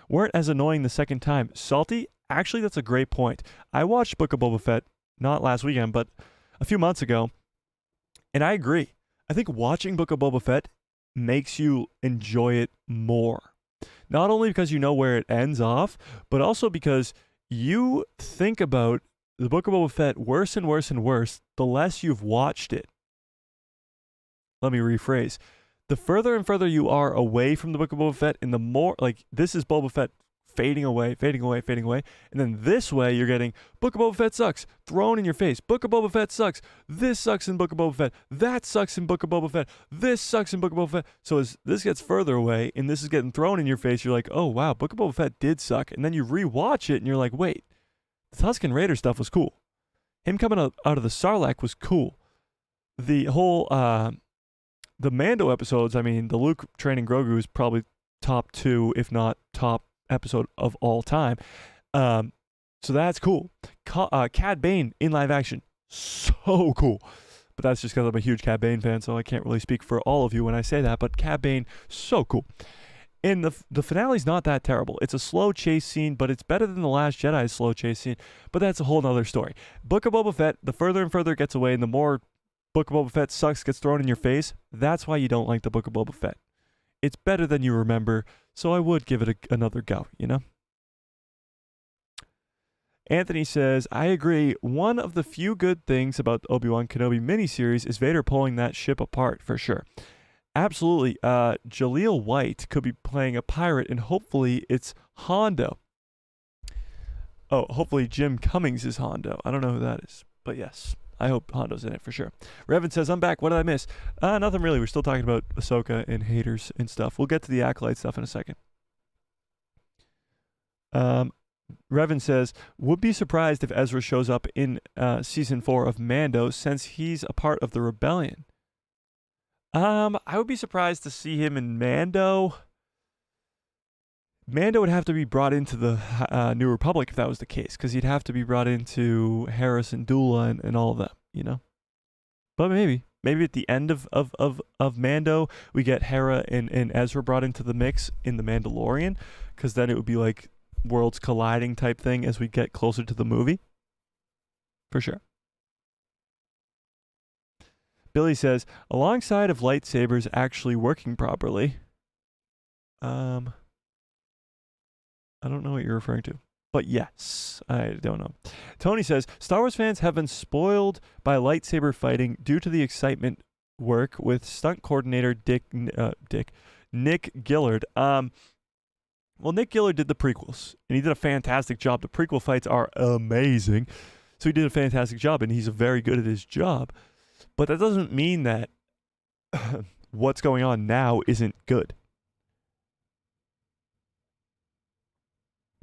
weren't as annoying the second time. Salty, actually, that's a great point. I watched Book of Boba Fett, not last weekend, but a few months ago, and I agree. I think watching Book of Boba Fett makes you enjoy it more. Not only because you know where it ends off, but also because you think about the Book of Boba Fett worse and worse and worse the less you've watched it. Let me rephrase. The further and further you are away from the Book of Boba Fett, and the more, like, this is Boba Fett fading away, and then this way you're getting Book of Boba Fett sucks, thrown in your face. Book of Boba Fett sucks. This sucks in Book of Boba Fett. That sucks in Book of Boba Fett. This sucks in Book of Boba Fett. So as this gets further away and this is getting thrown in your face, you're like, oh wow, Book of Boba Fett did suck. And then you rewatch it and you're like, wait, the Tusken Raider stuff was cool. Him coming out of the Sarlacc was cool. The whole the Mando episodes, I mean, the Luke training Grogu is probably top 2, if not top episode of all time. So that's cool. Cad Bane in live action, so cool. But that's just because I'm a huge Cad Bane fan, so I can't really speak for all of you when I say that. But Cad Bane, so cool. And the finale's not that terrible. It's a slow chase scene, but it's better than The Last Jedi's slow chase scene. But that's a whole nother story. Book of Boba Fett, the further and further it gets away, and the more Book of Boba Fett sucks gets thrown in your face, that's why you don't like the Book of Boba Fett. It's better than you remember, so I would give it another go, you know? Anthony says, I agree. One of the few good things about the Obi-Wan Kenobi miniseries is Vader pulling that ship apart, for sure. Absolutely. Jaleel White could be playing a pirate, and hopefully it's Hondo. Oh, hopefully Jim Cummings is Hondo. I don't know who that is, but yes. I hope Hondo's in it for sure. Revan says, I'm back. What did I miss? Nothing really. We're still talking about Ahsoka and haters and stuff. We'll get to the Acolyte stuff in a second. Revan says, would be surprised if Ezra shows up in season 4 of Mando since he's a part of the rebellion. I would be surprised to see him in Mando. Mando would have to be brought into the New Republic if that was the case, because he'd have to be brought into Harris and Dula and all of them, you know? But maybe at the end of Mando, we get Hera and Ezra brought into the mix in The Mandalorian, because then it would be like worlds colliding type thing as we get closer to the movie. For sure. Billy says, alongside of lightsabers actually working properly, I don't know what you're referring to, but yes, I don't know. Tony says, Star Wars fans have been spoiled by lightsaber fighting due to the excitement work with stunt coordinator Nick Gillard. Well, Nick Gillard did the prequels, and he did a fantastic job. The prequel fights are amazing, so he did a fantastic job, and he's very good at his job. But that doesn't mean that what's going on now isn't good.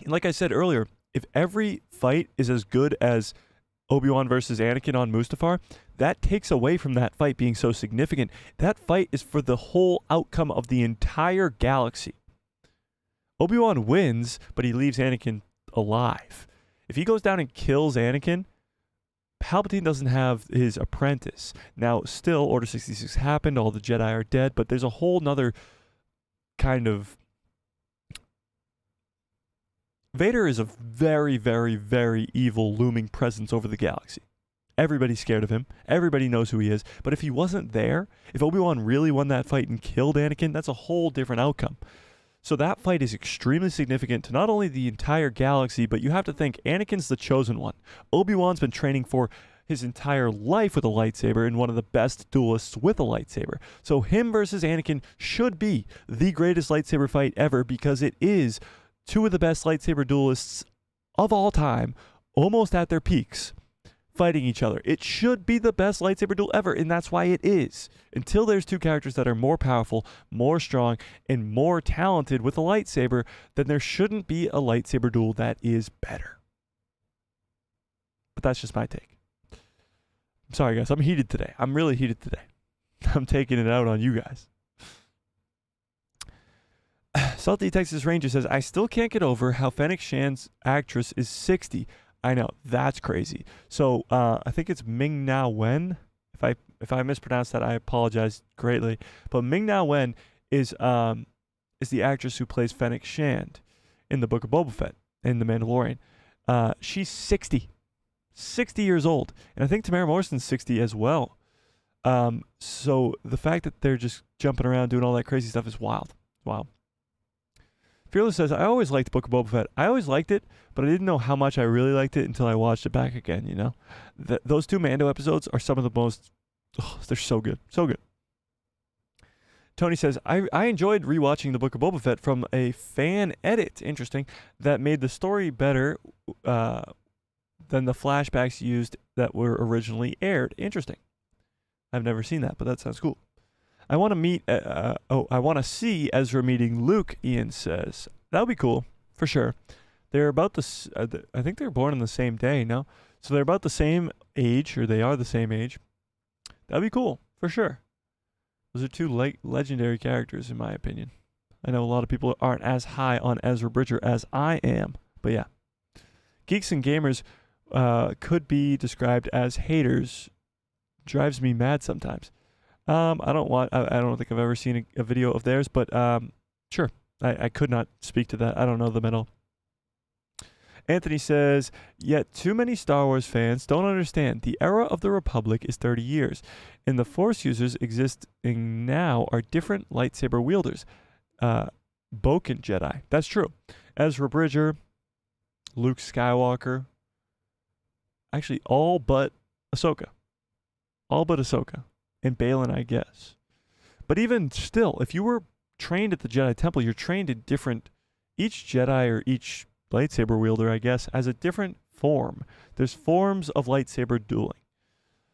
And like I said earlier, if every fight is as good as Obi-Wan versus Anakin on Mustafar, that takes away from that fight being so significant. That fight is for the whole outcome of the entire galaxy. Obi-Wan wins, but he leaves Anakin alive. If he goes down and kills Anakin, Palpatine doesn't have his apprentice. Now, still, Order 66 happened, all the Jedi are dead, but there's a whole nother kind of... Vader is a very, very, very evil looming presence over the galaxy. Everybody's scared of him. Everybody knows who he is. But if he wasn't there, if Obi-Wan really won that fight and killed Anakin, that's a whole different outcome. So that fight is extremely significant to not only the entire galaxy, but you have to think Anakin's the chosen one. Obi-Wan's been training for his entire life with a lightsaber and one of the best duelists with a lightsaber. So him versus Anakin should be the greatest lightsaber fight ever because it is two of the best lightsaber duelists of all time, almost at their peaks, fighting each other. It should be the best lightsaber duel ever, and that's why it is. Until there's two characters that are more powerful, more strong, and more talented with a lightsaber, then there shouldn't be a lightsaber duel that is better. But that's just my take. I'm sorry, guys. I'm heated today. I'm really heated today. I'm taking it out on you guys. Salty Texas Ranger says, I still can't get over how Fennec Shan's actress is 60. I know, that's crazy. So I think it's Ming-Na Wen. If I mispronounced that, I apologize greatly. But Ming-Na Wen is the actress who plays Fennec Shand in the Book of Boba Fett in The Mandalorian. She's 60 years old, and I think Tamara Morrison's 60 as well. So the fact that they're just jumping around doing all that crazy stuff is wild. Wow. Fearless says, I always liked Book of Boba Fett. I always liked it, but I didn't know how much I really liked it until I watched it back again, you know? Those two Mando episodes are some of the most... Oh, they're so good. So good. Tony says, I enjoyed rewatching the Book of Boba Fett from a fan edit, interesting, that made the story better than the flashbacks used that were originally aired. Interesting. I've never seen that, but that sounds cool. I want to see Ezra meeting Luke, Ian says. That would be cool, for sure. They're about I think they're born on the same day, no? So they're about the same age, or they are the same age. That would be cool, for sure. Those are two legendary characters, in my opinion. I know a lot of people aren't as high on Ezra Bridger as I am, but yeah. Geeks and gamers could be described as haters. Drives me mad sometimes. I don't think I've ever seen a video of theirs, but sure. I could not speak to that. I don't know them at all. Anthony says, yet too many Star Wars fans don't understand. The era of the Republic is 30 years, and the Force users existing now are different lightsaber wielders. Boken Jedi. That's true. Ezra Bridger, Luke Skywalker. Actually, all but Ahsoka. And Balin, I guess. But even still, if you were trained at the Jedi Temple, you're trained in different... Each Jedi or each lightsaber wielder, I guess, has a different form. There's forms of lightsaber dueling.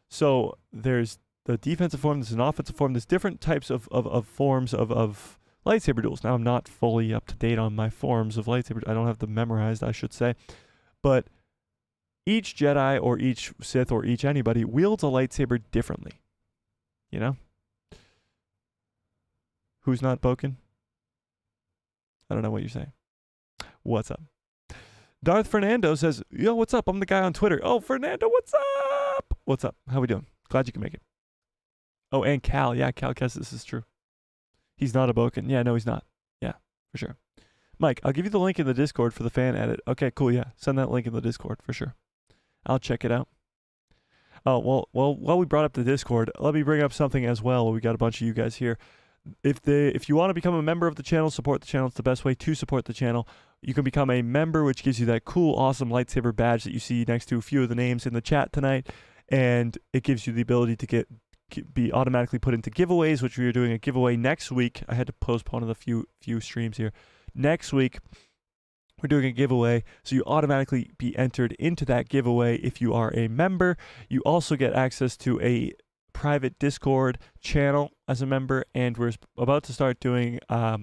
So there's the defensive form, there's an offensive form, there's different types of forms of lightsaber duels. Now, I'm not fully up to date on my forms of lightsaber. I don't have them memorized, I should say. But each Jedi or each Sith or each anybody wields a lightsaber differently. You know? Who's not Boken? I don't know what you're saying. What's up? Darth Fernando says, yo, what's up? I'm the guy on Twitter. Oh, Fernando, what's up? What's up? How we doing? Glad you can make it. Oh, and Cal. Yeah, Cal Kestis, this is true. He's not a Boken. Yeah, no, he's not. Yeah, for sure. Mike, I'll give you the link in the Discord for the fan edit. Okay, cool, yeah. Send that link in the Discord for sure. I'll check it out. Oh, well, while we brought up the Discord, let me bring up something as well. We got a bunch of you guys here. If you want to become a member of the channel, support the channel. It's the best way to support the channel. You can become a member, which gives you that cool, awesome lightsaber badge that you see next to a few of the names in the chat tonight. And it gives you the ability to be automatically put into giveaways, which we are doing a giveaway next week. I had to postpone a few streams here. Next week, we're doing a giveaway, so you automatically be entered into that giveaway if you are a member. You also get access to a private Discord channel as a member, and we're about to start doing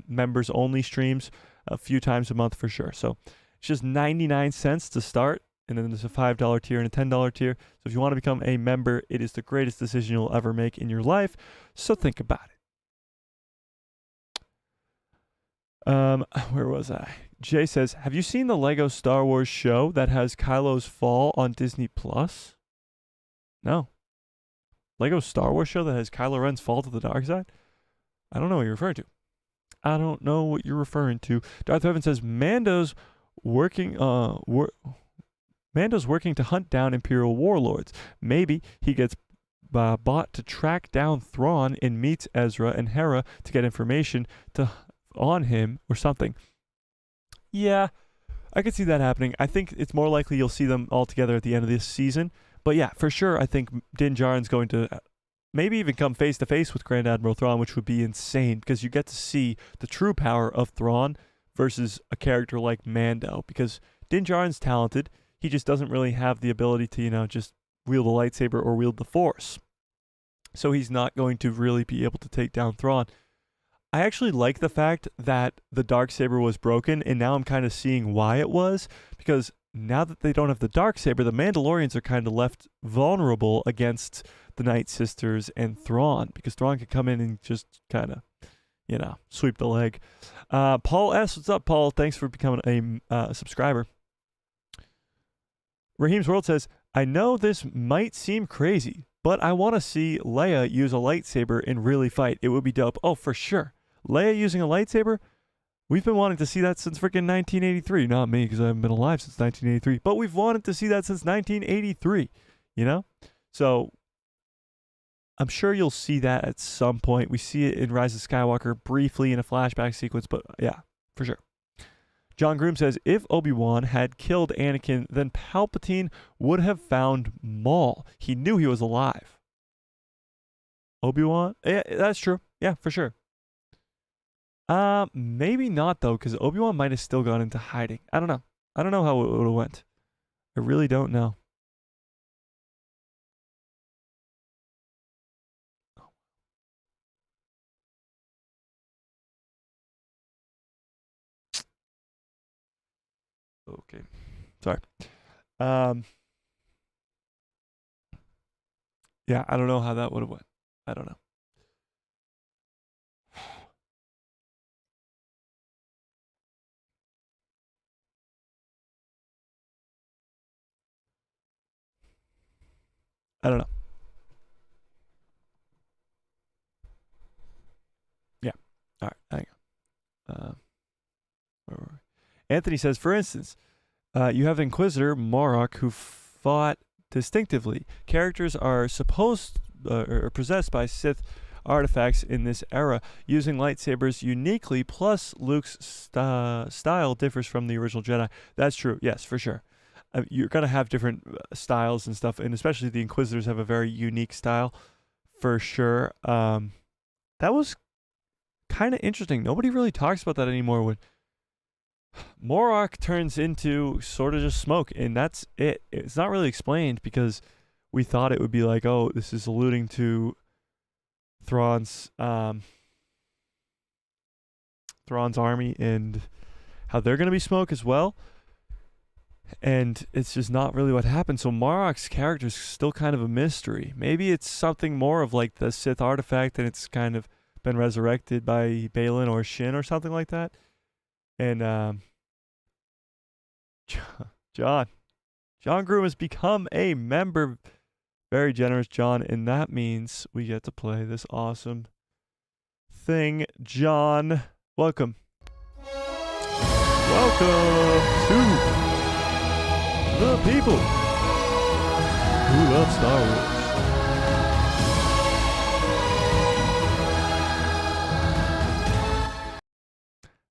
members only streams a few times a month for sure. So it's just 99 cents to start, and then there's a $5 tier and a $10 tier. So if you want to become a member, it is the greatest decision you'll ever make in your life. So think about it. Where was I? Jay says, have you seen the Lego Star Wars show that has Kylo's fall on Disney Plus? No. Lego Star Wars show that has Kylo Ren's fall to the dark side? I don't know what you're referring to. Darth Evan says, Mando's working to hunt down Imperial warlords. Maybe he gets bought to track down Thrawn and meets Ezra and Hera to get information on him or something. Yeah, I could see that happening. I think it's more likely you'll see them all together at the end of this season. But yeah, for sure, I think Din Djarin's going to maybe even come face to face with Grand Admiral Thrawn, which would be insane because you get to see the true power of Thrawn versus a character like Mando. Because Din Djarin's talented, he just doesn't really have the ability to, just wield a lightsaber or wield the Force. So he's not going to really be able to take down Thrawn. I actually like the fact that the Darksaber was broken, and now I'm kind of seeing why it was, because now that they don't have the Darksaber, the Mandalorians are kind of left vulnerable against the Night Sisters and Thrawn, because Thrawn can come in and just kind of, sweep the leg. Paul S., what's up, Paul? Thanks for becoming a subscriber. Raheem's World says, I know this might seem crazy, but I want to see Leia use a lightsaber and really fight. It would be dope. Oh, for sure. Leia using a lightsaber? We've been wanting to see that since freaking 1983. Not me, because I haven't been alive since 1983. But we've wanted to see that since 1983, So I'm sure you'll see that at some point. We see it in Rise of Skywalker briefly in a flashback sequence, but yeah, for sure. John Groom says, if Obi-Wan had killed Anakin, then Palpatine would have found Maul. He knew he was alive. Obi-Wan? Yeah, that's true. Yeah, for sure. Maybe not, though, because Obi-Wan might have still gone into hiding. I don't know. I don't know how it would have went. I really don't know. Okay. Sorry. Yeah, I don't know how that would have went. I don't know. I don't know. Yeah. All right. Hang on. Where were we? Anthony says, for instance, you have Inquisitor Morok who fought distinctively. Characters are supposed or possessed by Sith artifacts in this era, using lightsabers uniquely, plus Luke's style differs from the original Jedi. That's true. Yes, for sure. You're going to have different styles and stuff, and especially the Inquisitors have a very unique style, for sure. That was kind of interesting. Nobody really talks about that anymore. When Morok turns into sort of just smoke, and that's it. It's not really explained because we thought it would be like, oh, this is alluding to Thrawn's army and how they're going to be smoke as well. And it's just not really what happened. So Morok's character is still kind of a mystery. Maybe it's something more of like the Sith artifact and it's kind of been resurrected by Balin or Shin or something like that. And John Groom has become a member. Very generous, John. And that means we get to play this awesome thing. John, welcome. Welcome to the people who love Star Wars.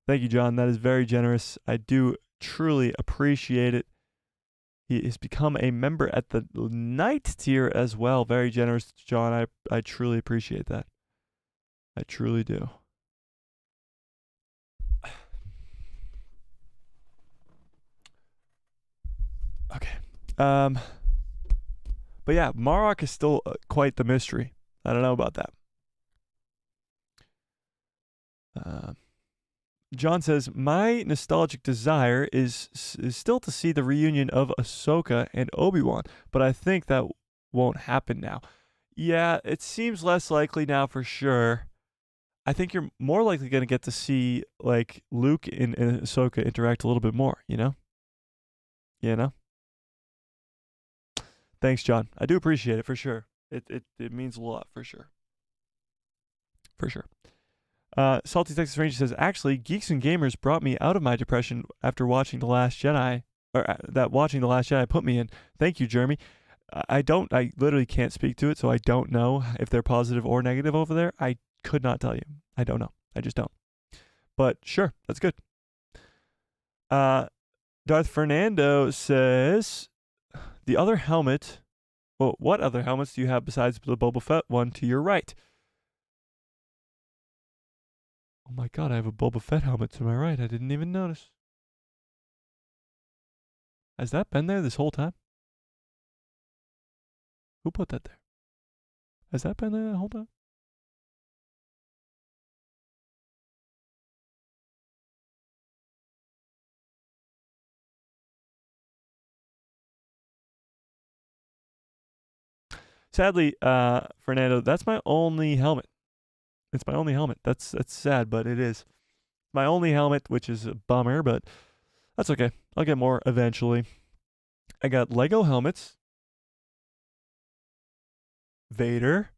Thank you, John. That is very generous. I do truly appreciate it. He has become a member at the Knight tier as well. Very generous, John. I truly appreciate that. I truly do. Okay. But yeah, Morok is still quite the mystery. I don't know about that. John says, my nostalgic desire is still to see the reunion of Ahsoka and Obi-Wan, but I think that won't happen now. Yeah, it seems less likely now for sure. I think you're more likely going to get to see like Luke and Ahsoka interact a little bit more, you know? Thanks, John. I do appreciate it for sure. It means a lot for sure. For sure. Salty Texas Ranger says, actually, Geeks and Gamers brought me out of my depression after watching The Last Jedi, or that watching The Last Jedi put me in. Thank you, Jeremy. I literally can't speak to it, so I don't know if they're positive or negative over there. I could not tell you. I don't know. I just don't. But sure, that's good. Darth Fernando says, the other helmet Well, what other helmets do you have besides the Boba Fett one to your right? Oh my god, I have a Boba Fett helmet to my right. I didn't even notice. Has that been there this whole time? Who put that there? Has that been there the whole time? Sadly, Fernando, that's my only helmet. It's my only helmet. That's sad, but it is my only helmet, which is a bummer, but that's okay. I'll get more eventually. I got Lego helmets, Vader,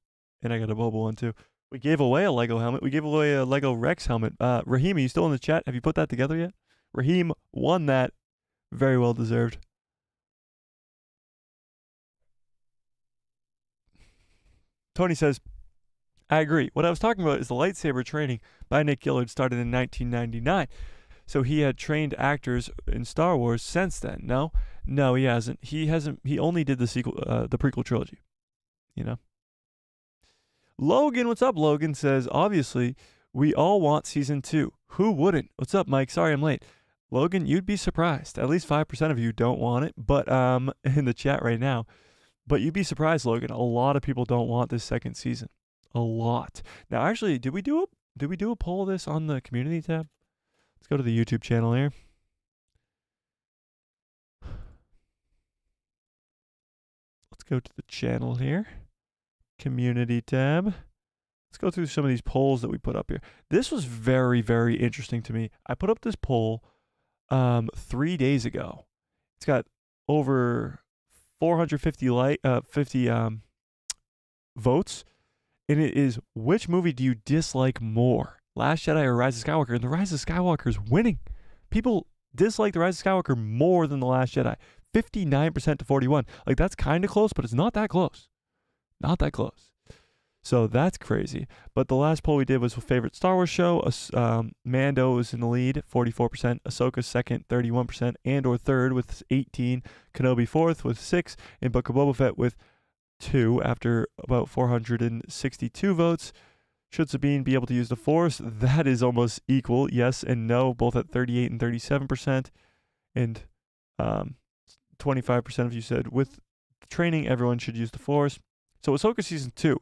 and I got a Boba one too. We gave away a Lego helmet. We gave away a Lego Rex helmet. Raheem, are you still in the chat? Have you put that together yet? Raheem won that. Very well deserved. Tony says, I agree. What I was talking about is the lightsaber training by Nick Gillard started in 1999. So he had trained actors in Star Wars since then. No, he hasn't. He only did the sequel, the prequel trilogy. You know. Logan, what's up? Logan says, obviously, we all want season 2. Who wouldn't? What's up, Mike? Sorry I'm late. Logan, you'd be surprised. At least 5% of you don't want it, but in the chat right now. But you'd be surprised, Logan. A lot of people don't want this second season. A lot. Now, actually, did we do a poll of this on the community tab? Let's go to the YouTube channel here. Let's go to the channel here. Community tab. Let's go through some of these polls that we put up here. This was very, very interesting to me. I put up this poll 3 days ago. It's got over 450 votes, and it is, which movie do you dislike more, Last Jedi or Rise of Skywalker? And the Rise of Skywalker is winning. People dislike the Rise of Skywalker more than the Last Jedi. 59% to 41. Like, that's kind of close, but it's not that close. Not that close. So that's crazy. But the last poll we did was favorite Star Wars show. Mando is in the lead, 44%. Ahsoka second, 31%. Andor third with 18. Kenobi fourth with 6. And Book of Boba Fett with 2 after about 462 votes. Should Sabine be able to use the Force? That is almost equal. Yes and no, both at 38 and 37%. And 25% of you said with training, everyone should use the Force. So Ahsoka season 2.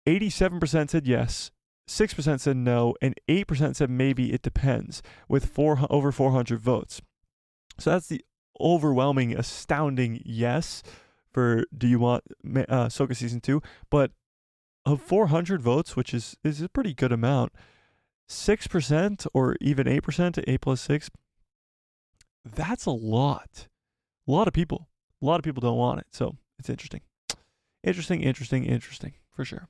87% said yes, 6% said no, and 8% said maybe it depends, with over 400 votes. So that's the overwhelming, astounding yes for do you want Ahsoka season 2. But of 400 votes, which is a pretty good amount, 6% or even 8%, 8 plus 6, that's a lot. A lot of people. A lot of people don't want it. So it's interesting. Interesting, for sure.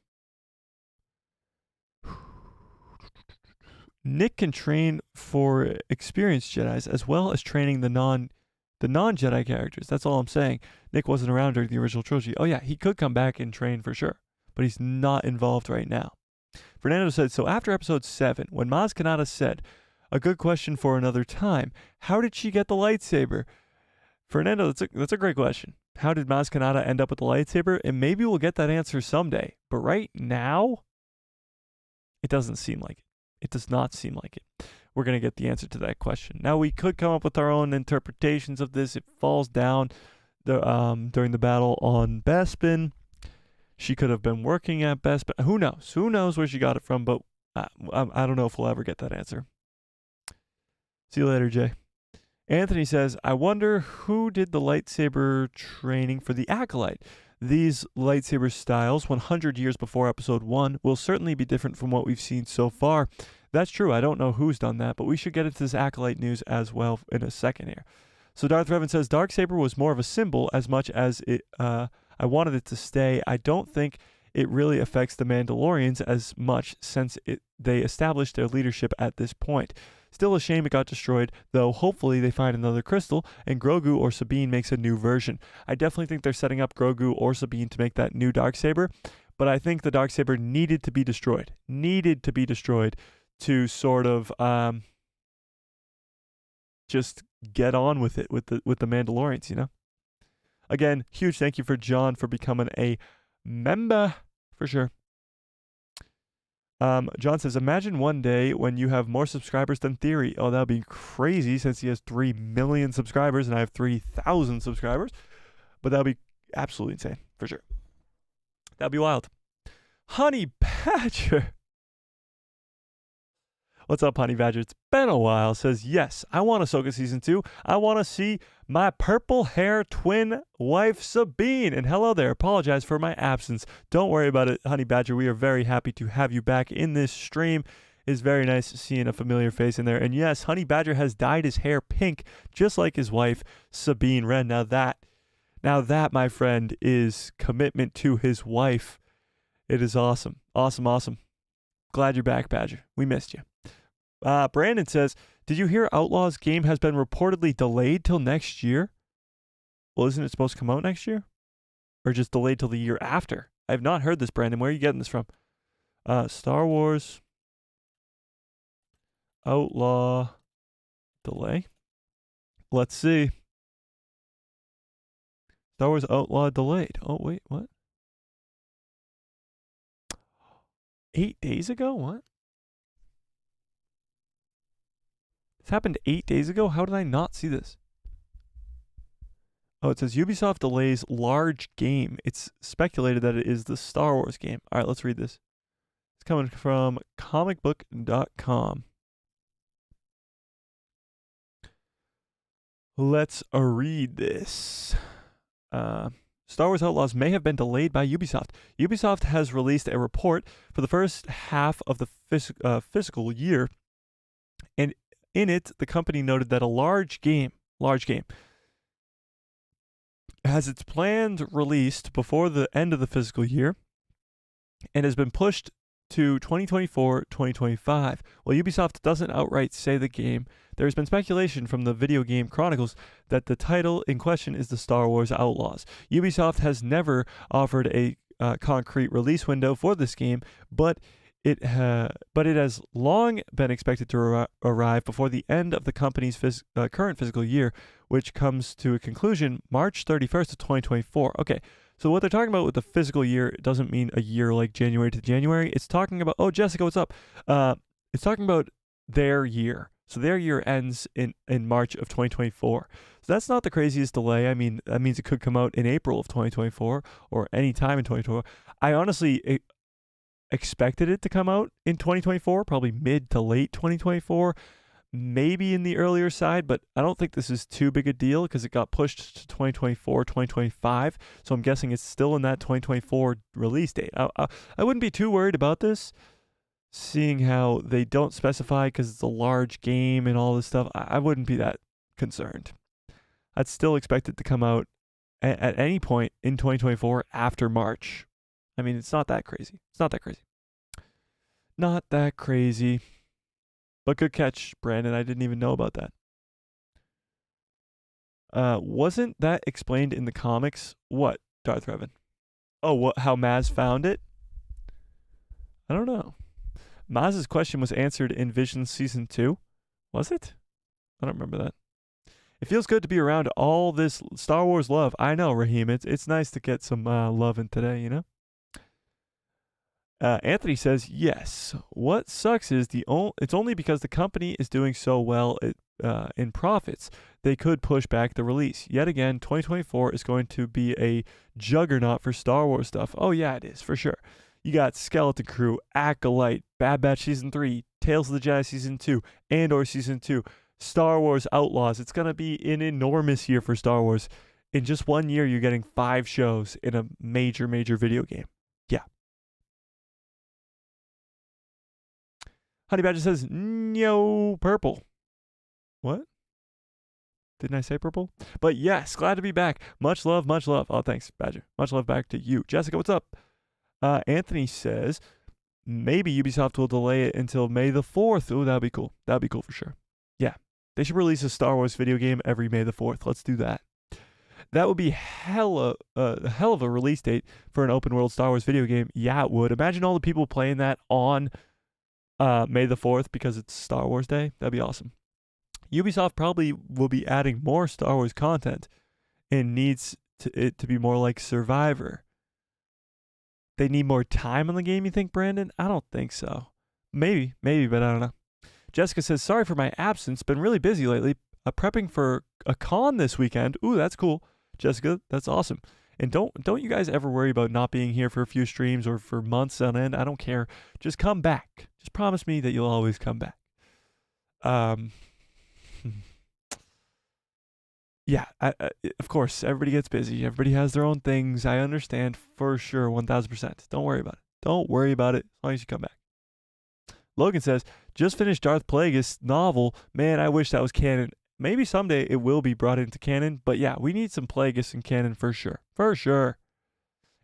Nick can train for experienced Jedis as well as training the non-Jedi characters. That's all I'm saying. Nick wasn't around during the original trilogy. Oh yeah, he could come back and train for sure, but he's not involved right now. Fernando said, so after episode 7, when Maz Kanata said, a good question for another time, how did she get the lightsaber? Fernando, that's a great question. How did Maz Kanata end up with the lightsaber? And maybe we'll get that answer someday. But right now, it doesn't seem like it. It does not seem like it. We're going to get the answer to that question. Now, we could come up with our own interpretations of this. It falls down during the battle on Bespin. She could have been working at Bespin. Who knows? Who knows where she got it from? But I don't know if we'll ever get that answer. See you later, Jay. Anthony says, I wonder who did the lightsaber training for the Acolyte. These lightsaber styles, 100 years before episode 1, will certainly be different from what we've seen so far. That's true. I don't know who's done that, but we should get into this Acolyte news as well in a second here. So Darth Revan says, Darksaber was more of a symbol as much as it. I wanted it to stay. I don't think it really affects the Mandalorians as much since they established their leadership at this point. Still a shame it got destroyed, though hopefully they find another crystal and Grogu or Sabine makes a new version. I definitely think they're setting up Grogu or Sabine to make that new Darksaber, but I think the Darksaber needed to be destroyed. To sort of just get on with it with the Mandalorians, you know? Again, huge thank you for John for becoming a member for sure. John says, imagine one day when you have more subscribers than Theory. Oh, that would be crazy since he has 3 million subscribers and I have 3,000 subscribers. But that would be absolutely insane, for sure. That would be wild. Honey Badger. What's up, Honey Badger? It's been a while. Says, yes, I want Ahsoka Season 2. I want to see my purple hair twin wife, Sabine. And hello there. Apologize for my absence. Don't worry about it, Honey Badger. We are very happy to have you back in this stream. It's very nice seeing a familiar face in there. And yes, Honey Badger has dyed his hair pink, just like his wife, Sabine Wren. Now that, my friend, is commitment to his wife. It is awesome. Awesome, awesome. Glad you're back, Badger. We missed you. Brandon says, did you hear Outlaws game has been reportedly delayed till next year? Well, isn't it supposed to come out next year? Or just delayed till the year after? I have not heard this, Brandon. Where are you getting this from? Star Wars Outlaw delay. Let's see. Star Wars Outlaw delayed. Oh, wait, what? 8 days ago? What? This happened 8 days ago? How did I not see this? Oh, it says Ubisoft delays large game. It's speculated that it is the Star Wars game. All right, let's read this. It's coming from comicbook.com. Let's read this. Star Wars Outlaws may have been delayed by Ubisoft. Ubisoft has released a report for the first half of the fiscal year, and in it, the company noted that a large game has its planned released before the end of the fiscal year and has been pushed to 2024-2025. While Ubisoft doesn't outright say the game, there has been speculation from the Video Game Chronicles that the title in question is the Star Wars Outlaws. Ubisoft has never offered a concrete release window for this game, but it has long been expected to arrive before the end of the company's current fiscal year, which comes to a conclusion March 31st of 2024. Okay, so what they're talking about with the fiscal year doesn't mean a year like January to January. It's talking about, oh, Jessica, what's up? It's talking about their year. So their year ends in March of 2024. So that's not the craziest delay. I mean, that means it could come out in April of 2024 or any time in 2024. I honestly expected it to come out in 2024, probably mid to late 2024, maybe in the earlier side, but I don't think this is too big a deal because it got pushed to 2024, 2025, so I'm guessing it's still in that 2024 release date. I wouldn't be too worried about this, seeing how they don't specify because it's a large game and all this stuff. I wouldn't be that concerned. I'd still expect it to come out at any point in 2024 after March. I mean, it's not that crazy. Not that crazy. But good catch, Brandon. I didn't even know about that. Wasn't that explained in the comics? What, Darth Revan? Oh, how Maz found it? I don't know. Maz's question was answered in Visions Season 2. Was it? I don't remember that. It feels good to be around all this Star Wars love. I know, Raheem. It's nice to get some love in today, you know? Anthony says, yes. What sucks is it's only because the company is doing so well in profits, they could push back the release. Yet again, 2024 is going to be a juggernaut for Star Wars stuff. Oh, yeah, it is, for sure. You got Skeleton Crew, Acolyte, Bad Batch Season 3, Tales of the Jedi Season 2, Andor Season 2, Star Wars Outlaws. It's going to be an enormous year for Star Wars. In just 1 year, you're getting 5 shows in a major, major video game. Yeah. Honey Badger says, no, purple. What? Didn't I say purple? But yes, glad to be back. Much love, much love. Oh, thanks, Badger. Much love back to you. Jessica, what's up? Anthony says, maybe Ubisoft will delay it until May the 4th. Oh, that'd be cool. That'd be cool for sure. Yeah. They should release a Star Wars video game every May the 4th. Let's do that. That would be hell of a release date for an open world Star Wars video game. Yeah, it would. Imagine all the people playing that on May the 4th because it's Star Wars Day. That'd be awesome. Ubisoft probably will be adding more Star Wars content and needs it to be more like Survivor. They need more time on the game, you think, Brandon? I don't think so. Maybe, but I don't know. Jessica says, sorry for my absence. Been really busy lately. Prepping for a con this weekend. Ooh, that's cool. Jessica, that's awesome. And don't you guys ever worry about not being here for a few streams or for months on end. I don't care. Just come back. Just promise me that you'll always come back. Yeah, of course, everybody gets busy. Everybody has their own things. I understand for sure, 1,000%. Don't worry about it. Don't worry about it as long as you come back. Logan says, just finished Darth Plagueis novel. Man, I wish that was canon. Maybe someday it will be brought into canon. But yeah, we need some Plagueis in canon for sure. For sure.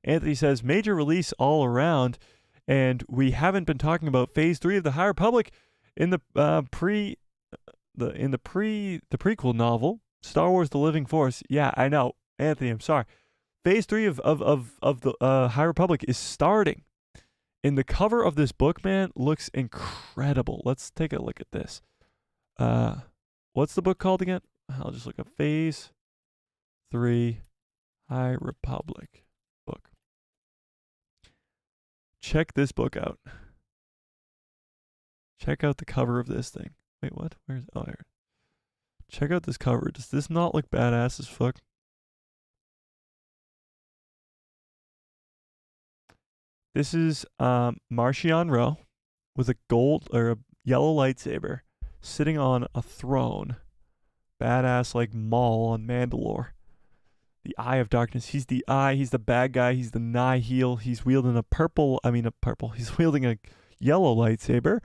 Anthony says, major release all around. And we haven't been talking about Phase 3 of the High Republic in the prequel novel. Star Wars The Living Force. Yeah, I know. Anthony, I'm sorry. Phase 3 of the High Republic is starting. And the cover of this book, man, looks incredible. Let's take a look at this. What's the book called again? I'll just look up Phase 3 High Republic book. Check this book out. Check out the cover of this thing. Wait, what? Where's... Oh, here. Check out this cover. Does this not look badass as fuck? This is Marchion Ro with a gold or a yellow lightsaber sitting on a throne. Badass like Maul on Mandalore. The Eye of Darkness. He's the eye. He's the bad guy. He's the Nihil. He's wielding He's wielding a yellow lightsaber.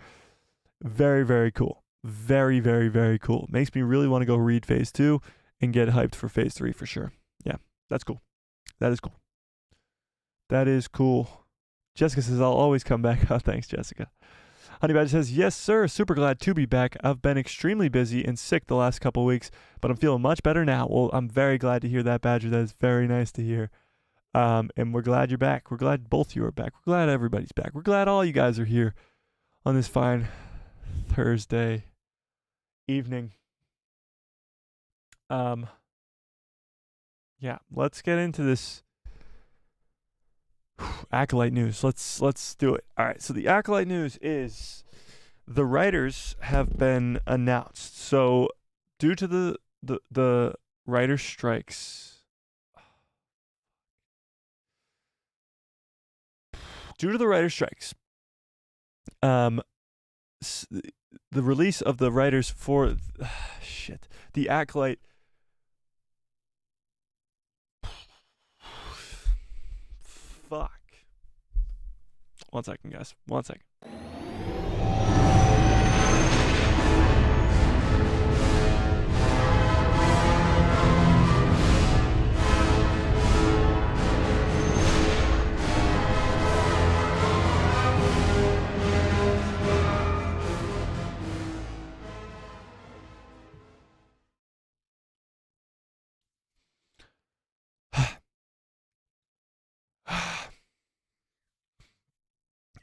Very, very cool. Very, very, very cool. Makes me really want to go read Phase 2 and get hyped for Phase 3 for sure. Yeah, that's cool. That is cool. That is cool. Jessica says, I'll always come back. Oh, thanks, Jessica. Honey Badger says, yes, sir. Super glad to be back. I've been extremely busy and sick the last couple of weeks, but I'm feeling much better now. Well, I'm very glad to hear that, Badger. That is very nice to hear. And we're glad you're back. We're glad both of you are back. We're glad everybody's back. We're glad all you guys are here on this fine Thursday evening. Yeah, let's get into this Acolyte news. Let's do it. All right, so the Acolyte news is the writers have been announced. So due to the writer strikes, the release of the writers for the Acolyte. Fuck. 1 second, guys. 1 second.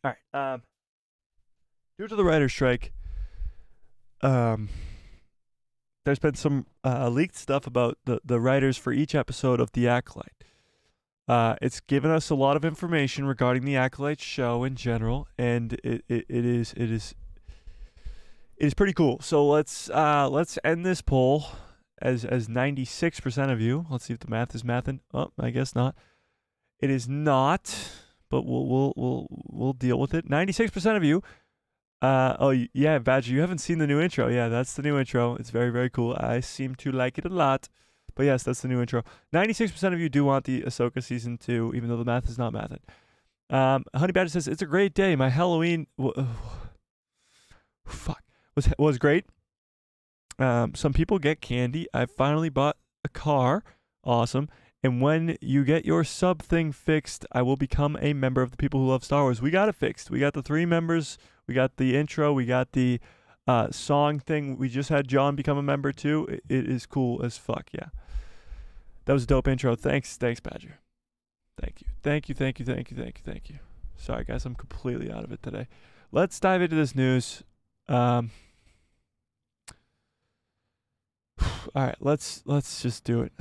All right. Due to the writer's strike, there's been some leaked stuff about the writers for each episode of The Acolyte. It's given us a lot of information regarding the Acolyte show in general, and it is pretty cool. So let's end this poll as 96% of you. Let's see if the math is mathing. Oh, I guess not. It is not. But we'll deal with it. 96% of you. Oh yeah, Badger, you haven't seen the new intro. Yeah, that's the new intro. It's very, very cool. I seem to like it a lot. But yes, that's the new intro. 96% of you do want the Ahsoka season 2, even though the math is not mathing. Honey Badger says it's a great day. My Halloween was great. Some people get candy. I finally bought a car. Awesome. And when you get your sub thing fixed, I will become a member of the people who love Star Wars. We got it fixed. We got the 3 members. We got the intro. We got the song thing. We just had John become a member too. It is cool as fuck. Yeah. That was a dope intro. Thanks, Badger. Thank you. Sorry, guys. I'm completely out of it today. Let's dive into this news. All right. Let's just do it.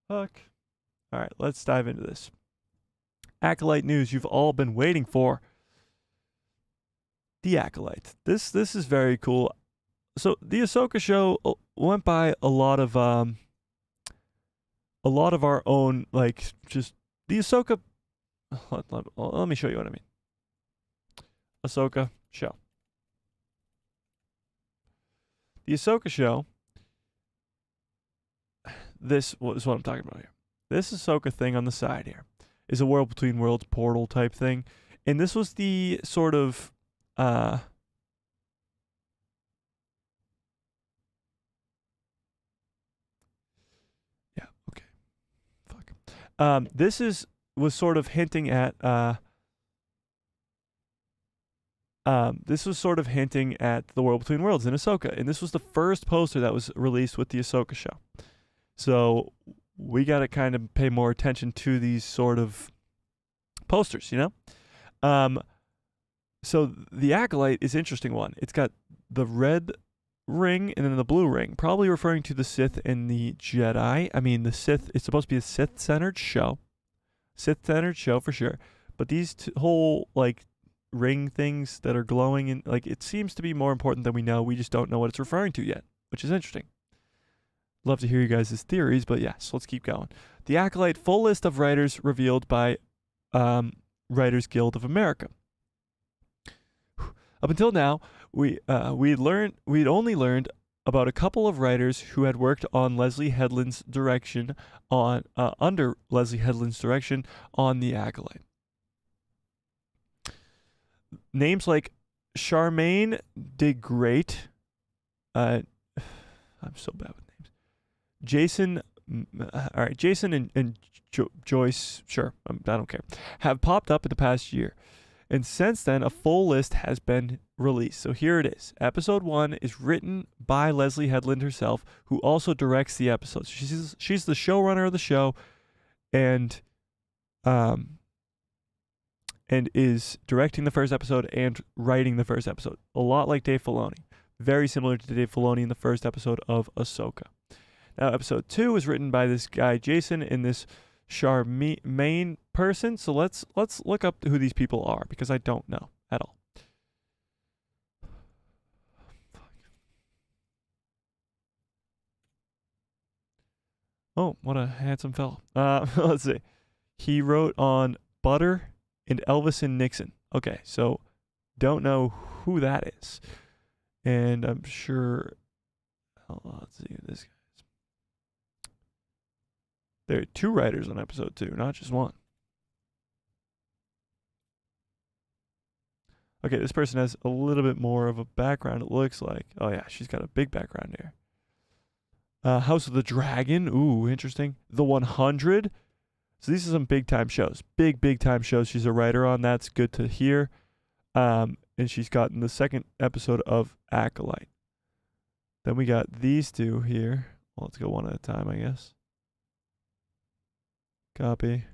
Fuck. All right, let's dive into this. Acolyte news you've all been waiting for. The Acolyte. This is very cool. So the Ahsoka show went by a lot of our own, like, just the Ahsoka. Let me show you what I mean. Ahsoka show. The Ahsoka show. This is what I'm talking about here. This Ahsoka thing on the side here is a world between worlds portal type thing, and this was the sort of yeah, okay. Fuck. This was sort of hinting at this was sort of hinting at the world between worlds in Ahsoka, and this was the first poster that was released with the Ahsoka show. So we got to kind of pay more attention to these sort of posters, you know? So the Acolyte is an interesting one. It's got the red ring and then the blue ring, probably referring to the Sith and the Jedi. I mean, the Sith, it's supposed to be a Sith-centered show. Sith-centered show for sure. But these whole, like, ring things that are glowing, and, like, it seems to be more important than we know. We just don't know what it's referring to yet, which is interesting. Love to hear you guys' theories, but yeah, so let's keep going. The Acolyte, full list of writers revealed by Writers Guild of America. Up until now, we'd only learned about a couple of writers who had worked on Leslie Headland's direction on under Leslie Headland's direction on The Acolyte. Names like Charmaine de Great, I'm so bad with names. Jason and Joyce, sure, I don't care, have popped up in the past year. And since then, a full list has been released. So here it is. Episode 1 is written by Leslie Headland herself, who also directs the episodes. She's the showrunner of the show, and is directing the first episode and writing the first episode. A lot like Dave Filoni. Very similar to Dave Filoni in the first episode of Ahsoka. Now, episode 2 is written by this guy, Jason, and this Charmaine person. So let's look up who these people are, because I don't know at all. Oh, what a handsome fellow. Let's see. He wrote on Butter and Elvis and Nixon. Okay, so don't know who that is. And I'm sure, let's see who this guy is. There are 2 writers on episode 2, not just one. Okay, this person has a little bit more of a background, it looks like. Oh yeah, she's got a big background here. House of the Dragon. Ooh, interesting. The 100. So these are some big-time shows. Big time shows she's a writer on. That's good to hear. And she's gotten the second episode of Acolyte. Then we got these 2 here. Well, let's go one at a time, I guess. Copy.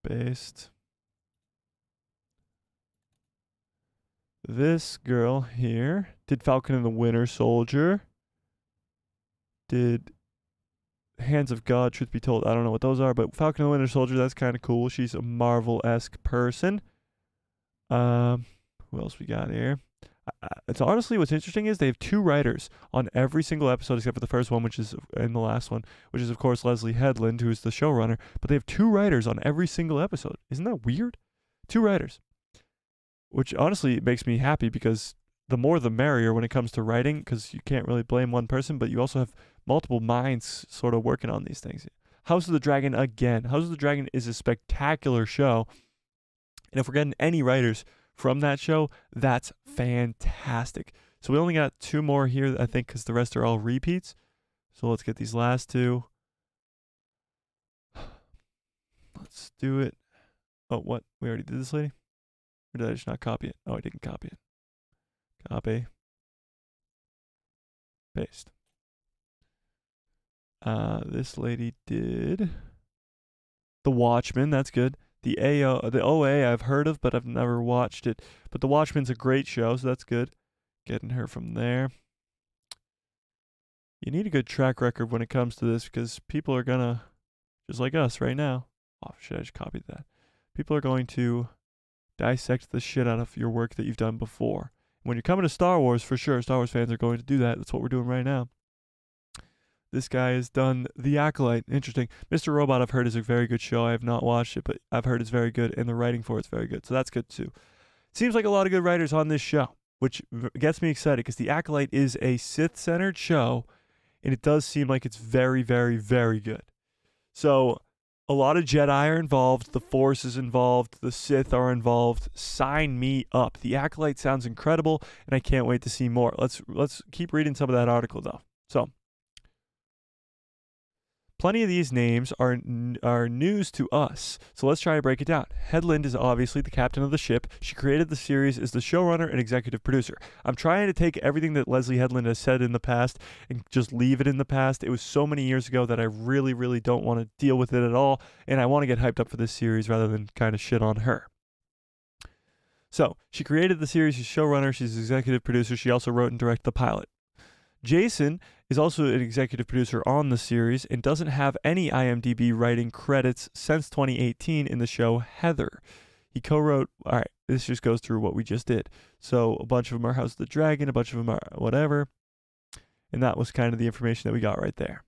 Paste. This girl here did Falcon and the Winter Soldier. Did Hands of God, truth be told. I don't know what those are, but Falcon and the Winter Soldier, that's kind of cool. She's a Marvel-esque person. Who else we got here? It's honestly, what's interesting is they have 2 writers on every single episode except for the first one, which is, and the last one, which is, of course, Leslie Headland, who's the showrunner. But they have 2 writers on every single episode. Isn't that weird? 2 writers. Which honestly makes me happy, because the more the merrier when it comes to writing, because you can't really blame one person, but you also have multiple minds sort of working on these things. House of the Dragon again. House of the Dragon is a spectacular show. And if we're getting any writers from that show, that's fantastic. So we only got 2 more here, I think, because the rest are all repeats. So let's get these last 2. Let's do it. Oh, what? We already did this, lady? Or did I just not copy it? Oh, I didn't copy it. Copy. Paste. This lady did The Watchmen. That's good. The OA I've heard of, but I've never watched it. But The Watchmen's a great show, so that's good. getting her from there. You need a good track record when it comes to this because people are gonna, just like us right now. Oh shit! I just copied that. People are going to dissect the shit out of your work that you've done before. When you're coming to Star Wars, for sure, Star Wars fans are going to do that. That's what we're doing right now. This guy has done The Acolyte. Interesting. Mr. Robot, I've heard, is a very good show. I have not watched it, but I've heard it's very good, and the writing for it's very good. So that's good, too. Seems like a lot of good writers on this show, which gets me excited, because The Acolyte is a Sith-centered show, and it does seem like it's very, very, very good. So a lot of Jedi are involved. The Force is involved. The Sith are involved. Sign me up. The Acolyte sounds incredible, and I can't wait to see more. Let's keep reading some of that article, though. So, plenty of these names are news to us, so let's try to break it down. Headland is obviously the captain of the ship. She created the series, is the showrunner and executive producer. I'm trying to take everything that Leslie Headland has said in the past and just leave it in the past. It was so many years ago that I really, really don't want to deal with it at all, and I want to get hyped up for this series rather than kind of shit on her. So, she created the series, she's showrunner, she's executive producer, she also wrote and directed the pilot. Jason is also an executive producer on the series and doesn't have any IMDb writing credits since 2018 in the show Heather. He co-wrote, all right, this just goes through what we just did. So a bunch of them are House of the Dragon, a bunch of them are whatever. And that was kind of the information that we got right there.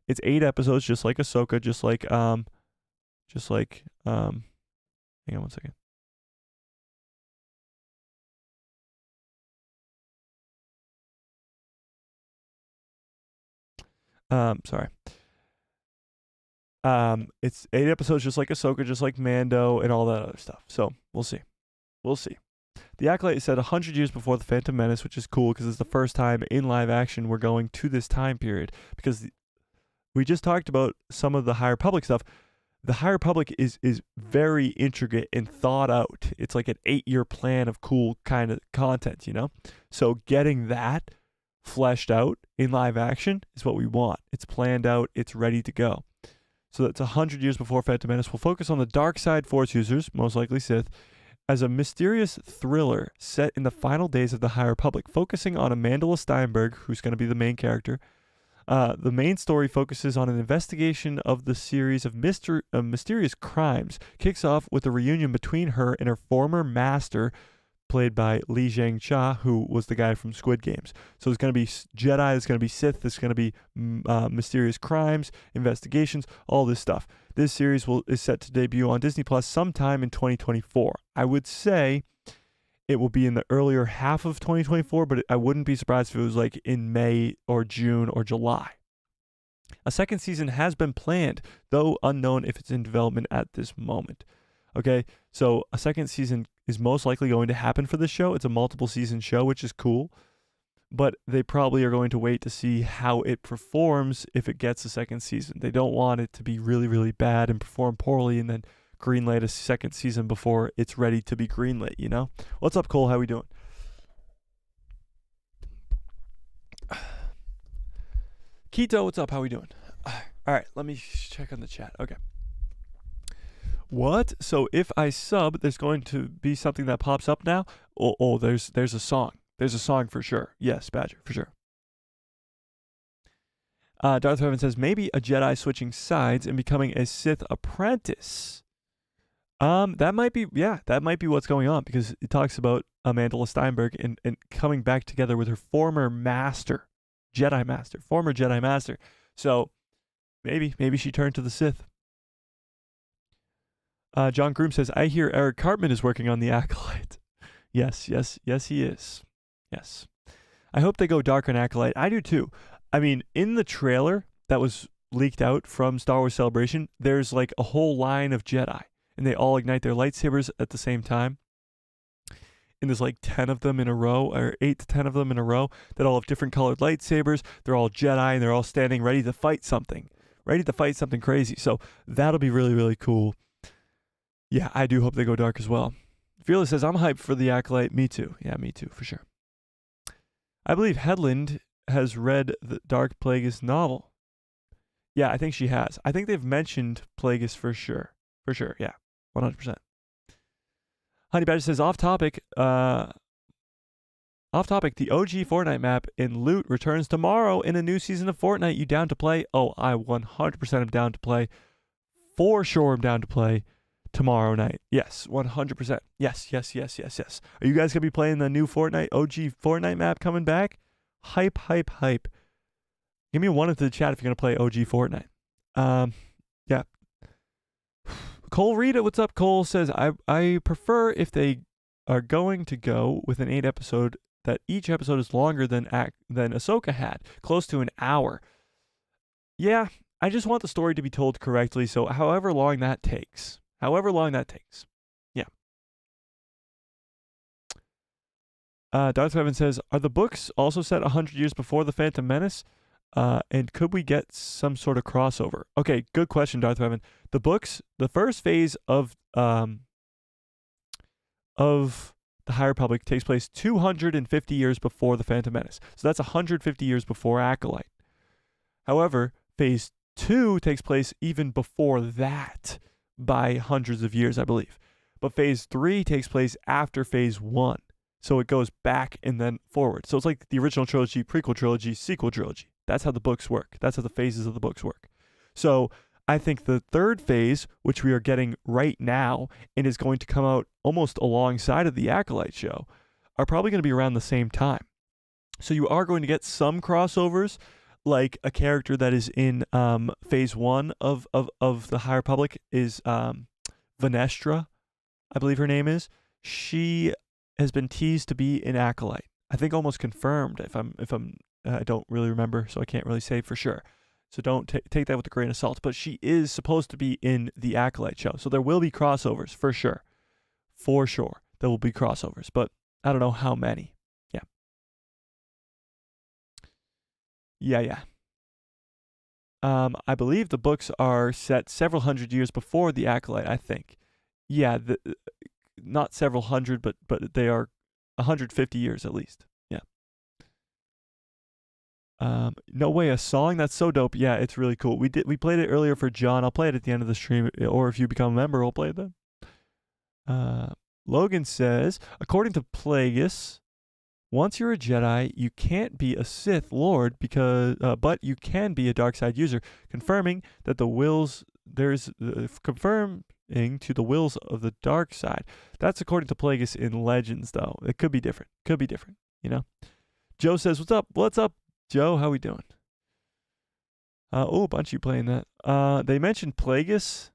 It's 8 episodes, just like Ahsoka, hang on one second. Sorry. It's 8 episodes, just like Ahsoka, just like Mando, and all that other stuff. So we'll see. We'll see. The Acolyte is set 100 years before the Phantom Menace, which is cool because it's the first time in live action we're going to this time period. Because we just talked about some of the High Republic stuff. The High Republic is very intricate and thought out. It's like an 8-year plan of cool kind of content, you know? So getting that fleshed out in live action is what we want. It's planned out. It's ready to go. So that's 100 years before Phantom Menace. We'll focus on the dark side Force users, most likely Sith, as a mysterious thriller set in the final days of the High Republic, focusing on Amandla Steinberg, who's going to be the main character. The main story focuses on an investigation of the series of mysterious crimes. Kicks off with a reunion between her and her former master, played by Li Zhang-Cha, who was the guy from Squid Games. So there's going to be Jedi, there's going to be Sith, there's going to be mysterious crimes, investigations, all this stuff. This series is set to debut on Disney Plus sometime in 2024. I would say it will be in the earlier half of 2024, but I wouldn't be surprised if it was like in May or June or July. A second season has been planned, though unknown if it's in development at this moment. Okay, so a second season is most likely going to happen for this show. It's a multiple season show, which is cool. But they probably are going to wait to see how it performs if it gets a second season. They don't want it to be really, really bad and perform poorly and then greenlight a second season before it's ready to be greenlit, you know? What's up, Cole? How we doing? Keto, what's up? How we doing? All right, let me check on the chat. Okay. What? So if I sub, there's going to be something that pops up now? Oh, there's a song. There's a song for sure. Yes, Badger, for sure. Darth Revan says, maybe a Jedi switching sides and becoming a Sith apprentice. That might be what's going on, because it talks about Amandla Steinberg and coming back together with her former master, former Jedi master. So maybe she turned to the Sith. John Groom says, I hear Eric Cartman is working on The Acolyte. Yes, he is. Yes. I hope they go dark on Acolyte. I do too. I mean, in the trailer that was leaked out from Star Wars Celebration, there's like a whole line of Jedi, and they all ignite their lightsabers at the same time. And there's like 10 of them in a row, or 8 to 10 of them in a row, that all have different colored lightsabers. They're all Jedi, and they're all standing ready to fight something crazy. So that'll be really, really cool. Yeah, I do hope they go dark as well. Fearless says, I'm hyped for The Acolyte. Me too. Yeah, me too, for sure. I believe Headland has read the Dark Plagueis novel. Yeah, I think she has. I think they've mentioned Plagueis for sure. For sure, yeah. 100%. Honey Badger says, off topic, Off topic, the OG Fortnite map in Loot returns tomorrow in a new season of Fortnite. You down to play? Oh, I 100% am down to play. For sure I'm down to play tomorrow night. Yes, 100%. Yes. Are you guys going to be playing the new Fortnite, OG Fortnite map coming back? Hype. Give me a 1 into the chat if you're going to play OG Fortnite. Yeah. Cole Rita, what's up? Cole says, I prefer if they are going to go with an 8 episode that each episode is longer than Ahsoka had, close to an hour. Yeah, I just want the story to be told correctly, so however long that takes. Yeah. Darth Evan says, are the books also set 100 years before The Phantom Menace? And could we get some sort of crossover? Okay, good question, Darth Evan. The books, the first phase of the High Republic takes place 250 years before The Phantom Menace. So that's 150 years before Acolyte. However, phase 2 takes place even before that by hundreds of years, I believe. But phase 3 takes place after phase 1. So it goes back and then forward. So it's like the original trilogy, prequel trilogy, sequel trilogy. That's how the books work. That's how the phases of the books work. So I think the third phase, which we are getting right now and is going to come out almost alongside of the Acolyte show, are probably going to be around the same time. So you are going to get some crossovers, like a character that is in phase 1 of the High Republic is Vanestra, I believe her name is. She has been teased to be in Acolyte. I think almost confirmed. I don't really remember, so I can't really say for sure. So don't take that with a grain of salt. But she is supposed to be in the Acolyte show, so there will be crossovers for sure. For sure, there will be crossovers, but I don't know how many. Yeah. I believe the books are set several hundred years before the Acolyte, I think. Yeah, not several hundred, but they are 150 years at least. Yeah. No Way, a song? That's so dope. Yeah, it's really cool. We played it earlier for John. I'll play it at the end of the stream, or if you become a member, we'll play it then. Logan says, according to Plagueis, once you're a Jedi, you can't be a Sith Lord but you can be a dark side user, confirming to the wills of the dark side. That's according to Plagueis in Legends, though. It could be different. You know. Joe says, "What's up, Joe? How we doing?" A bunch of you playing that. They mentioned Plagueis.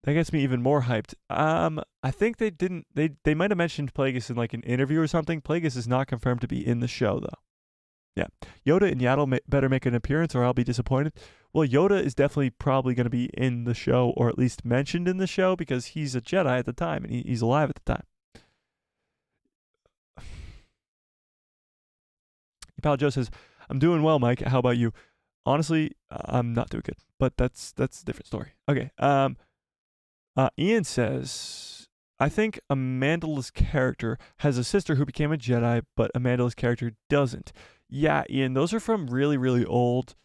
That gets me even more hyped. I think they didn't. They might have mentioned Plagueis in like an interview or something. Plagueis is not confirmed to be in the show, though. Yeah, Yoda and Yaddle better make an appearance, or I'll be disappointed. Well, Yoda is definitely probably going to be in the show, or at least mentioned in the show, because he's a Jedi at the time and he's alive at the time. Pal Joe says, "I'm doing well, Mike. How about you?" Honestly, I'm not doing good, but that's a different story. Okay. Ian says, I think Amanda's character has a sister who became a Jedi, but Amanda's character doesn't. Yeah, Ian, those are from really, really old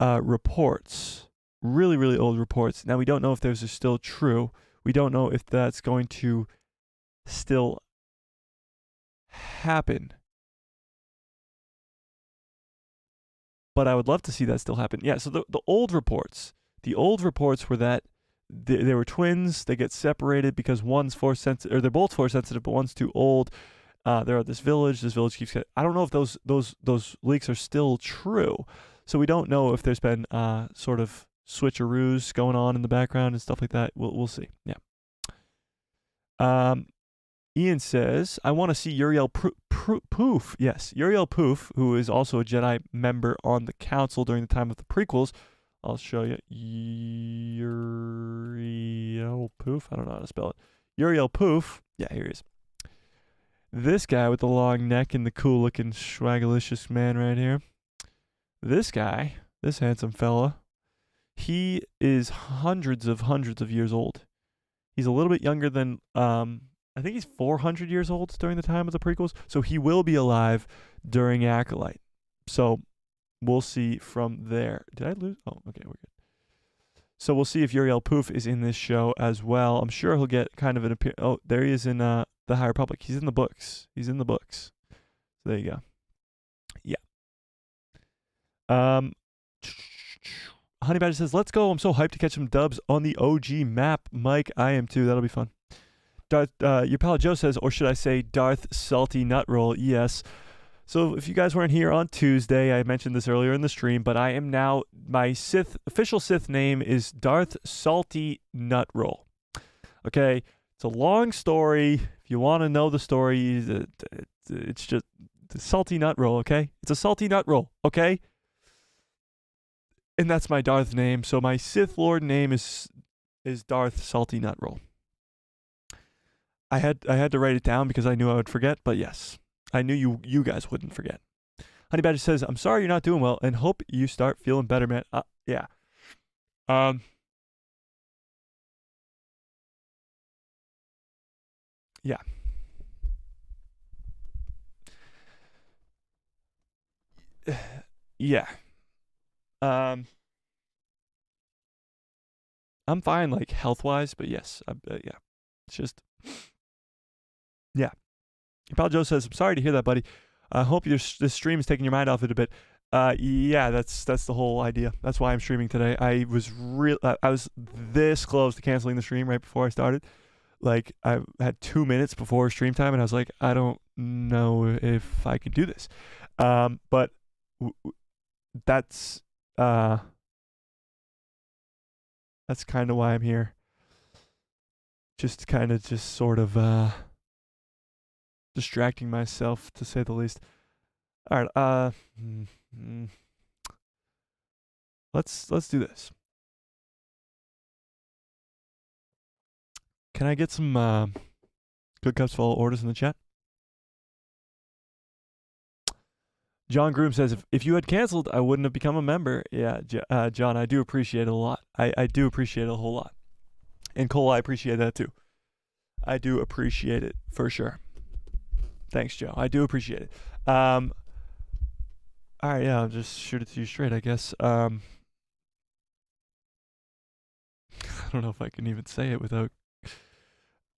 reports. Really, really old reports. Now, we don't know if those are still true. We don't know if that's going to still happen. But I would love to see that still happen. Yeah, so the old reports were that they were twins. They get separated because one's force sensitive, or they're both force sensitive, but one's too old. They're at this village. This village keeps getting. I don't know if those leaks are still true. So we don't know if there's been sort of switcheroos going on in the background and stuff like that. We'll see. Yeah. Ian says, I want to see Uriel Poof. Yes, Uriel Poof, who is also a Jedi member on the council during the time of the prequels. I'll show you. Uriel Poof. I don't know how to spell it. Uriel Poof. Yeah, here he is. This guy with the long neck and the cool-looking swagalicious man right here. This guy, this handsome fella, he is hundreds of years old. He's a little bit younger than, I think he's 400 years old during the time of the prequels. So he will be alive during Acolyte. So we'll see from there. Did I lose? Oh, okay, we're good. So we'll see if Uriel Poof is in this show as well. I'm sure he'll get kind of an appearance. Oh, there he is in the High Republic. He's in the books. So So there you go. Yeah. Um, Honey Badger says, "Let's go! I'm so hyped to catch some dubs on the OG map, Mike. I am too. That'll be fun." Your pal Joe says, or should I say, Darth Salty Nut Roll? Yes. So if you guys weren't here on Tuesday, I mentioned this earlier in the stream, but I am now, my official Sith name is Darth Salty Nut Roll. Okay, it's a long story. If you want to know the story, it's just the Salty Nut Roll. Okay, it's a Salty Nut Roll. Okay, and that's my Darth name. So my Sith Lord name is Darth Salty Nut Roll. I had to write it down because I knew I would forget, but yes, I knew you guys wouldn't forget. Honey Badger says, "I'm sorry you're not doing well, and hope you start feeling better, man." Yeah. Yeah. Yeah. I'm fine, like health-wise, but yes, yeah, it's just, yeah. Pal Joe says, "I'm sorry to hear that, buddy. I hope this stream is taking your mind off it a bit." Yeah, that's the whole idea. That's why I'm streaming today. I was this close to canceling the stream right before I started. Like, I had 2 minutes before stream time, and I was like, I don't know if I can do this. But that's kind of why I'm here. Just sort of distracting myself, to say the least. All right, let's do this. Can I get some good cups full orders in the chat? John Groom says, if you had canceled, I wouldn't have become a member. Yeah, John, I do appreciate it a lot. I do appreciate it a whole lot. And Cole, I appreciate that too. I do appreciate it for sure. Thanks, Joe. I do appreciate it. All right, yeah, I'll just shoot it to you straight, I guess. I don't know if I can even say it without...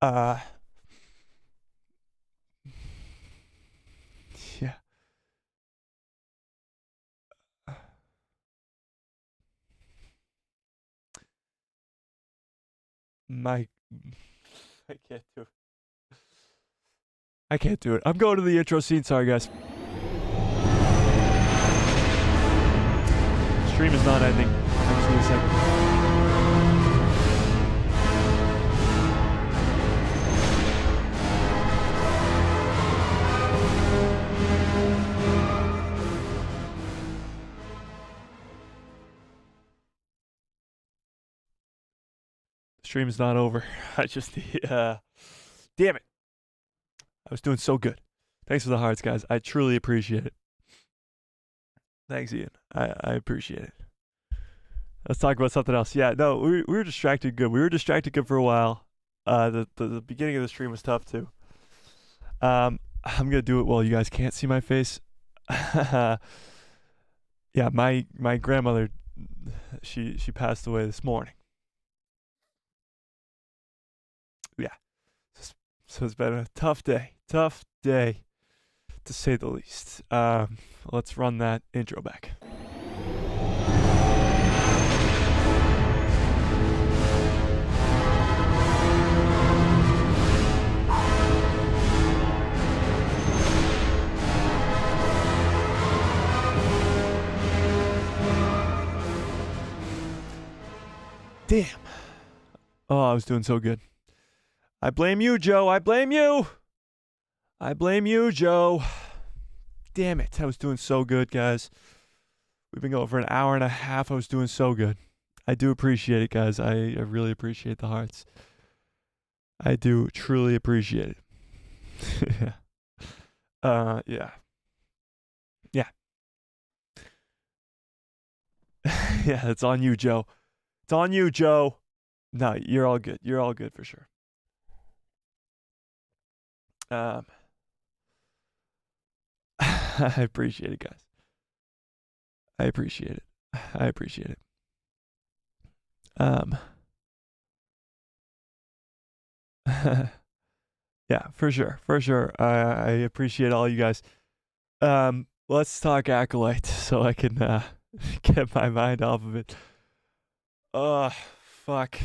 yeah. I can't do it. I can't do it. I'm going to the intro scene. Sorry, guys. Stream is not ending. I'm just going to say. Stream is not over. I just, damn it. I was doing so good. Thanks for the hearts, guys. I truly appreciate it. Thanks, Ian. I appreciate it. Let's talk about something else. Yeah, no, we were distracted good. We were distracted good for a while. The beginning of the stream was tough too. I'm gonna do it while you guys can't see my face. Yeah, my grandmother, she passed away this morning. Yeah, so it's been a tough day, to say the least. Let's run that intro back. Damn. Oh, I was doing so good. I blame you, Joe. I blame you. I blame you, Joe. Damn it. I was doing so good, guys. We've been going for an hour and a half. I was doing so good. I do appreciate it, guys. I really appreciate the hearts. I do truly appreciate it. Yeah. Yeah. Yeah. Yeah, it's on you, Joe. It's on you, Joe. No, you're all good. You're all good for sure. I appreciate it, guys. I appreciate it. I appreciate it. Yeah, for sure. For sure. I appreciate all you guys. Let's talk Acolyte so I can get my mind off of it. Fuck.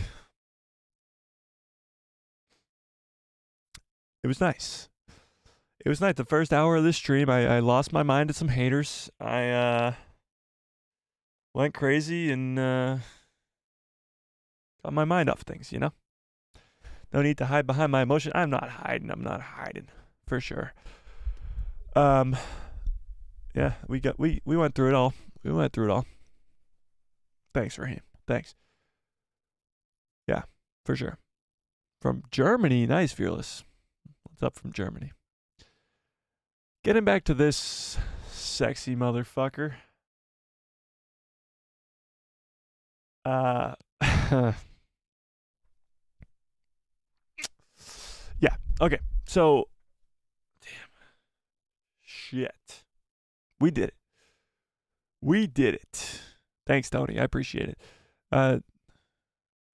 It was nice. It was nice. The first hour of this stream, I lost my mind to some haters. I went crazy and got my mind off things, you know? No need to hide behind my emotion. I'm not hiding, for sure. Yeah, we went through it all. We went through it all. Thanks, Raheem. Thanks. Yeah, for sure. From Germany, nice, Fearless. What's up from Germany? Getting back to this sexy motherfucker. Yeah, okay. So, damn. Shit. We did it. We did it. Thanks, Tony. I appreciate it.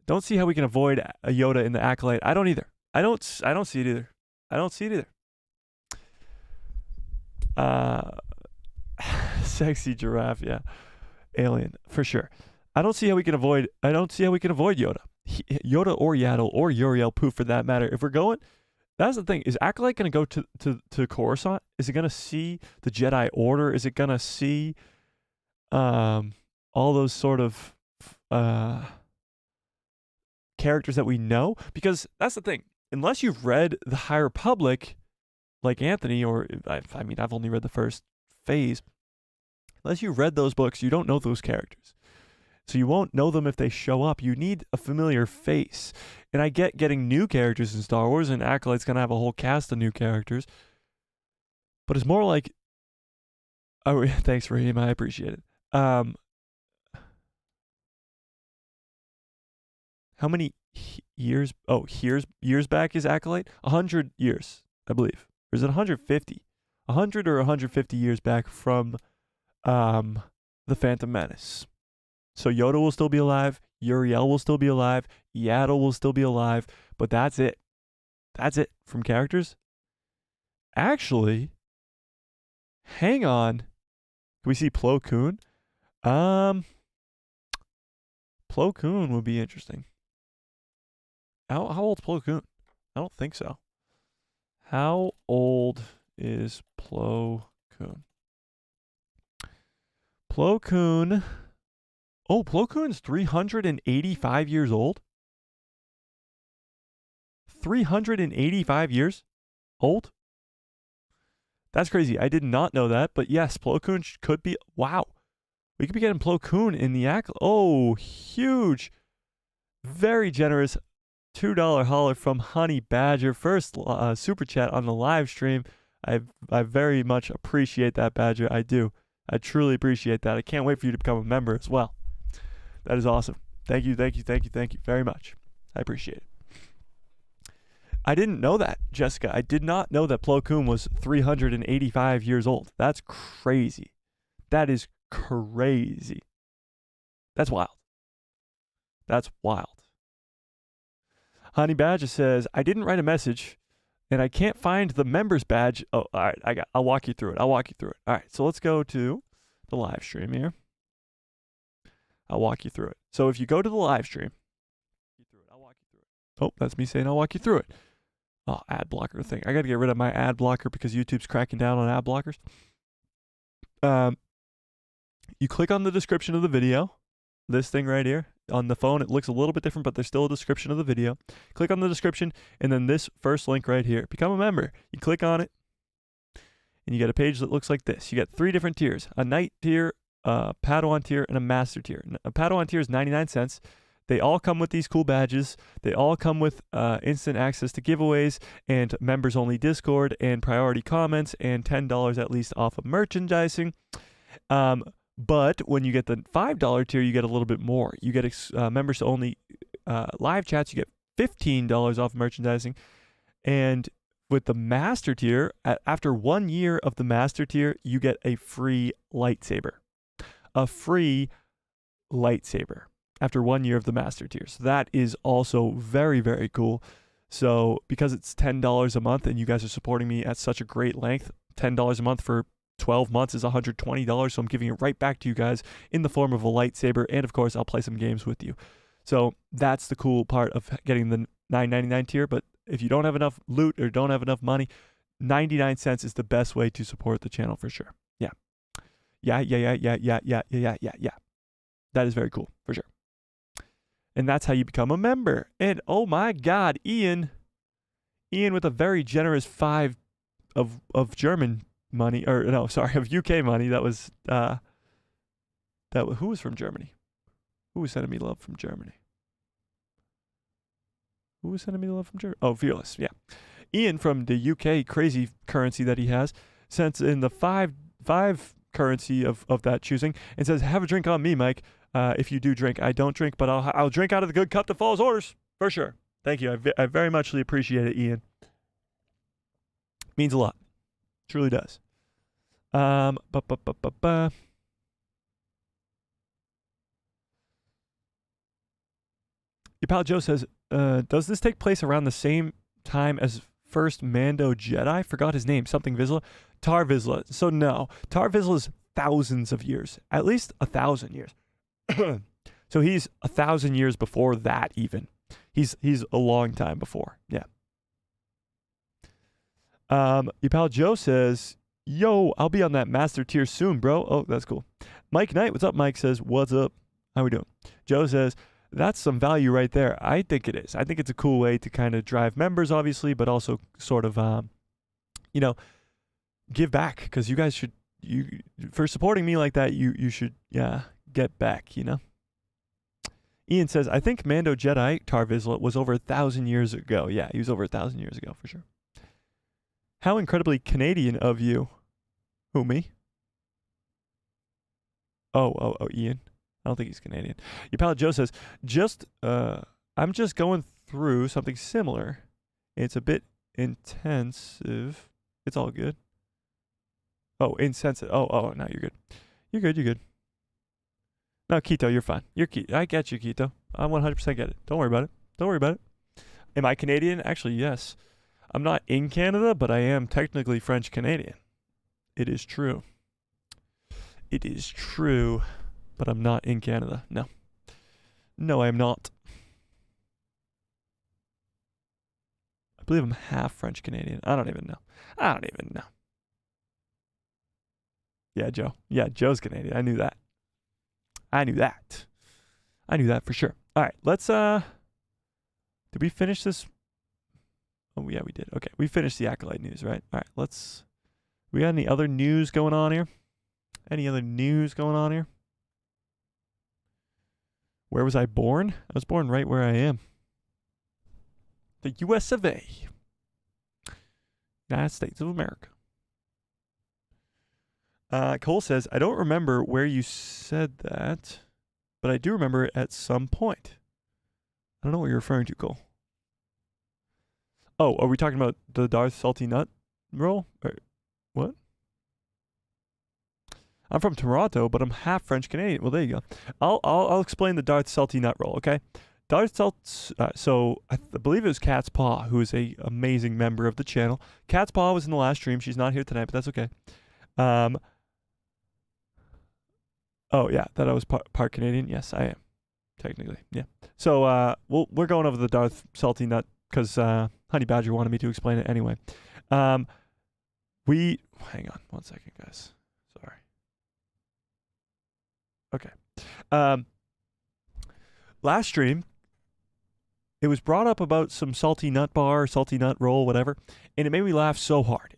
Don't see how we can avoid a Yoda in the Acolyte. I don't either. I don't see it either. I don't see it either. Sexy giraffe, yeah. Alien, for sure. I don't see how we can avoid Yoda. Yoda or Yaddle or Uriel Poof for that matter. If we're going, that's the thing. Is Acolyte going to go to Coruscant? Is it going to see the Jedi Order? Is it going to see all those sort of characters that we know? Because that's the thing. Unless you've read the High Republic, like Anthony, or I mean, I've only read the first phase. Unless you've read those books, you don't know those characters. So you won't know them if they show up. You need a familiar face. And I get getting new characters in Star Wars, and Acolyte's going to have a whole cast of new characters. But it's more like... Oh, thanks, Raheem. I appreciate it. How many years... Oh, years back is Acolyte? 100 years, I believe. Or is it 150? 100 or 150 years back from the Phantom Menace. So Yoda will still be alive, Uriel will still be alive, Yaddle will still be alive, but that's it. That's it from characters. Actually, hang on. Can we see Plo Koon? Plo Koon would be interesting. How old's Plo Koon? I don't think so. How old is Plo Koon? Plo Koon... Oh, Plo Koon's 385 years old? 385 years old? That's crazy. I did not know that, but yes, Plo Koon could be... Wow. We could be getting Plo Koon in the Acolyte. Oh, huge. Very generous $2 holler from Honey Badger. First super chat on the live stream. I very much appreciate that, Badger. I do. I truly appreciate that. I can't wait for you to become a member as well. That is awesome. Thank you very much. I appreciate it. I didn't know that, Jessica. I did not know that Plo Koon was 385 years old. That's crazy. That is crazy. That's wild. That's wild. Honey Badger says, I didn't write a message and I can't find the members badge. Oh, all right. I'll walk you through it. All right. So let's go to the live stream here. I'll walk you through it. So if you go to the live stream, I'll walk you through it. Oh, that's me saying I'll walk you through it. Oh, ad blocker thing. I got to get rid of my ad blocker because YouTube's cracking down on ad blockers. You click on the description of the video. This thing right here. On the phone, it looks a little bit different, but there's still a description of the video. Click on the description, and then this first link right here. Become a member. You click on it, and you get a page that looks like this. You get 3 different tiers. A Knight tier, a Padawan tier, and a Master tier. A Padawan tier is 99 cents. They all come with these cool badges. They all come with instant access to giveaways and members-only Discord and priority comments and $10 at least off of merchandising. But when you get the $5 tier, you get a little bit more. You get members-only live chats. You get $15 off merchandising. And with the Master tier, after 1 year of the Master tier, you get a free lightsaber. A free lightsaber after 1 year of the Master tier. So that is also very, very cool. So because it's $10 a month and you guys are supporting me at such a great length, $10 a month for 12 months is $120, so I'm giving it right back to you guys in the form of a lightsaber, and of course, I'll play some games with you. So that's the cool part of getting the $9.99 tier, but if you don't have enough loot or don't have enough money, 99 cents is the best way to support the channel for sure. Yeah. Yeah. That is very cool, for sure. And that's how you become a member. And oh my God, Ian with a very generous 5 of German money, or no, sorry, of UK money. That was who was from Germany? Who was sending me love from Germany? Who was sending me love from Germany? Oh, Fearless, yeah. Ian from the UK crazy currency that he has sends in the 5 currency of that choosing and says, "Have a drink on me, Mike. If you do drink, I don't drink, but I'll drink out of the good cup that follows orders for sure." Thank you. I very much appreciate it, Ian. Means a lot. Truly does. Your pal Joe says, does this take place around the same time as first Mando Jedi? Forgot his name. Something Vizsla? Tar Vizsla. So no. Tar Vizsla is thousands of years. At least 1,000 years. So he's 1,000 years before that even. He's a long time before. Yeah. Your pal Joe says, yo, I'll be on that master tier soon, bro. Oh, that's cool. Mike Knight, what's up? Mike says, what's up? How we doing? Joe says, that's some value right there. I think it is. I think it's a cool way to kind of drive members, obviously, but also sort of, give back, because you guys should, for supporting me like that, you should, get back, Ian says, I think Mando Jedi Tar Vizsla was over 1,000 years ago. Yeah, he was over 1,000 years ago for sure. How incredibly Canadian of you. Who, me? Oh, Ian. I don't think he's Canadian. Your pal Joe says, I'm just going through something similar. It's a bit intensive. It's all good. Oh, insensitive. Oh, no, you're good. You're good. No, Keto, you're fine. I get you, Keto. I 100% get it. Don't worry about it. Am I Canadian? Actually, yes. I'm not in Canada, but I am technically French Canadian. It is true. But I'm not in Canada. No, I am not. I believe I'm half French Canadian. I don't even know. Yeah, Joe. Yeah, Joe's Canadian. I knew that. I knew that for sure. All right, let's, did we finish this? Oh, yeah, we did. Okay, we finished the Acolyte news, right? All right, we got any other news going on here? Where was I born? I was born right where I am. The US of A. United States of America. Cole says, I don't remember where you said that, but I do remember it at some point. I don't know what you're referring to, Cole. Oh, are we talking about the Darth Salty Nut roll? Or what? I'm from Toronto, but I'm half French Canadian. Well, there you go. I'll explain the Darth Salty Nut roll, okay? So I believe it was Cat's Paw, who is a amazing member of the channel. Cat's Paw was in the last stream. She's not here tonight, but that's okay. Oh yeah, that I was part Canadian. Yes, I am, technically. Yeah. So we're going over the Darth Salty Nut because Honey Badger wanted me to explain it anyway. Hang on 1 second, guys. Sorry. Okay. Last stream, it was brought up about some salty nut bar, salty nut roll, whatever, and it made me laugh so hard.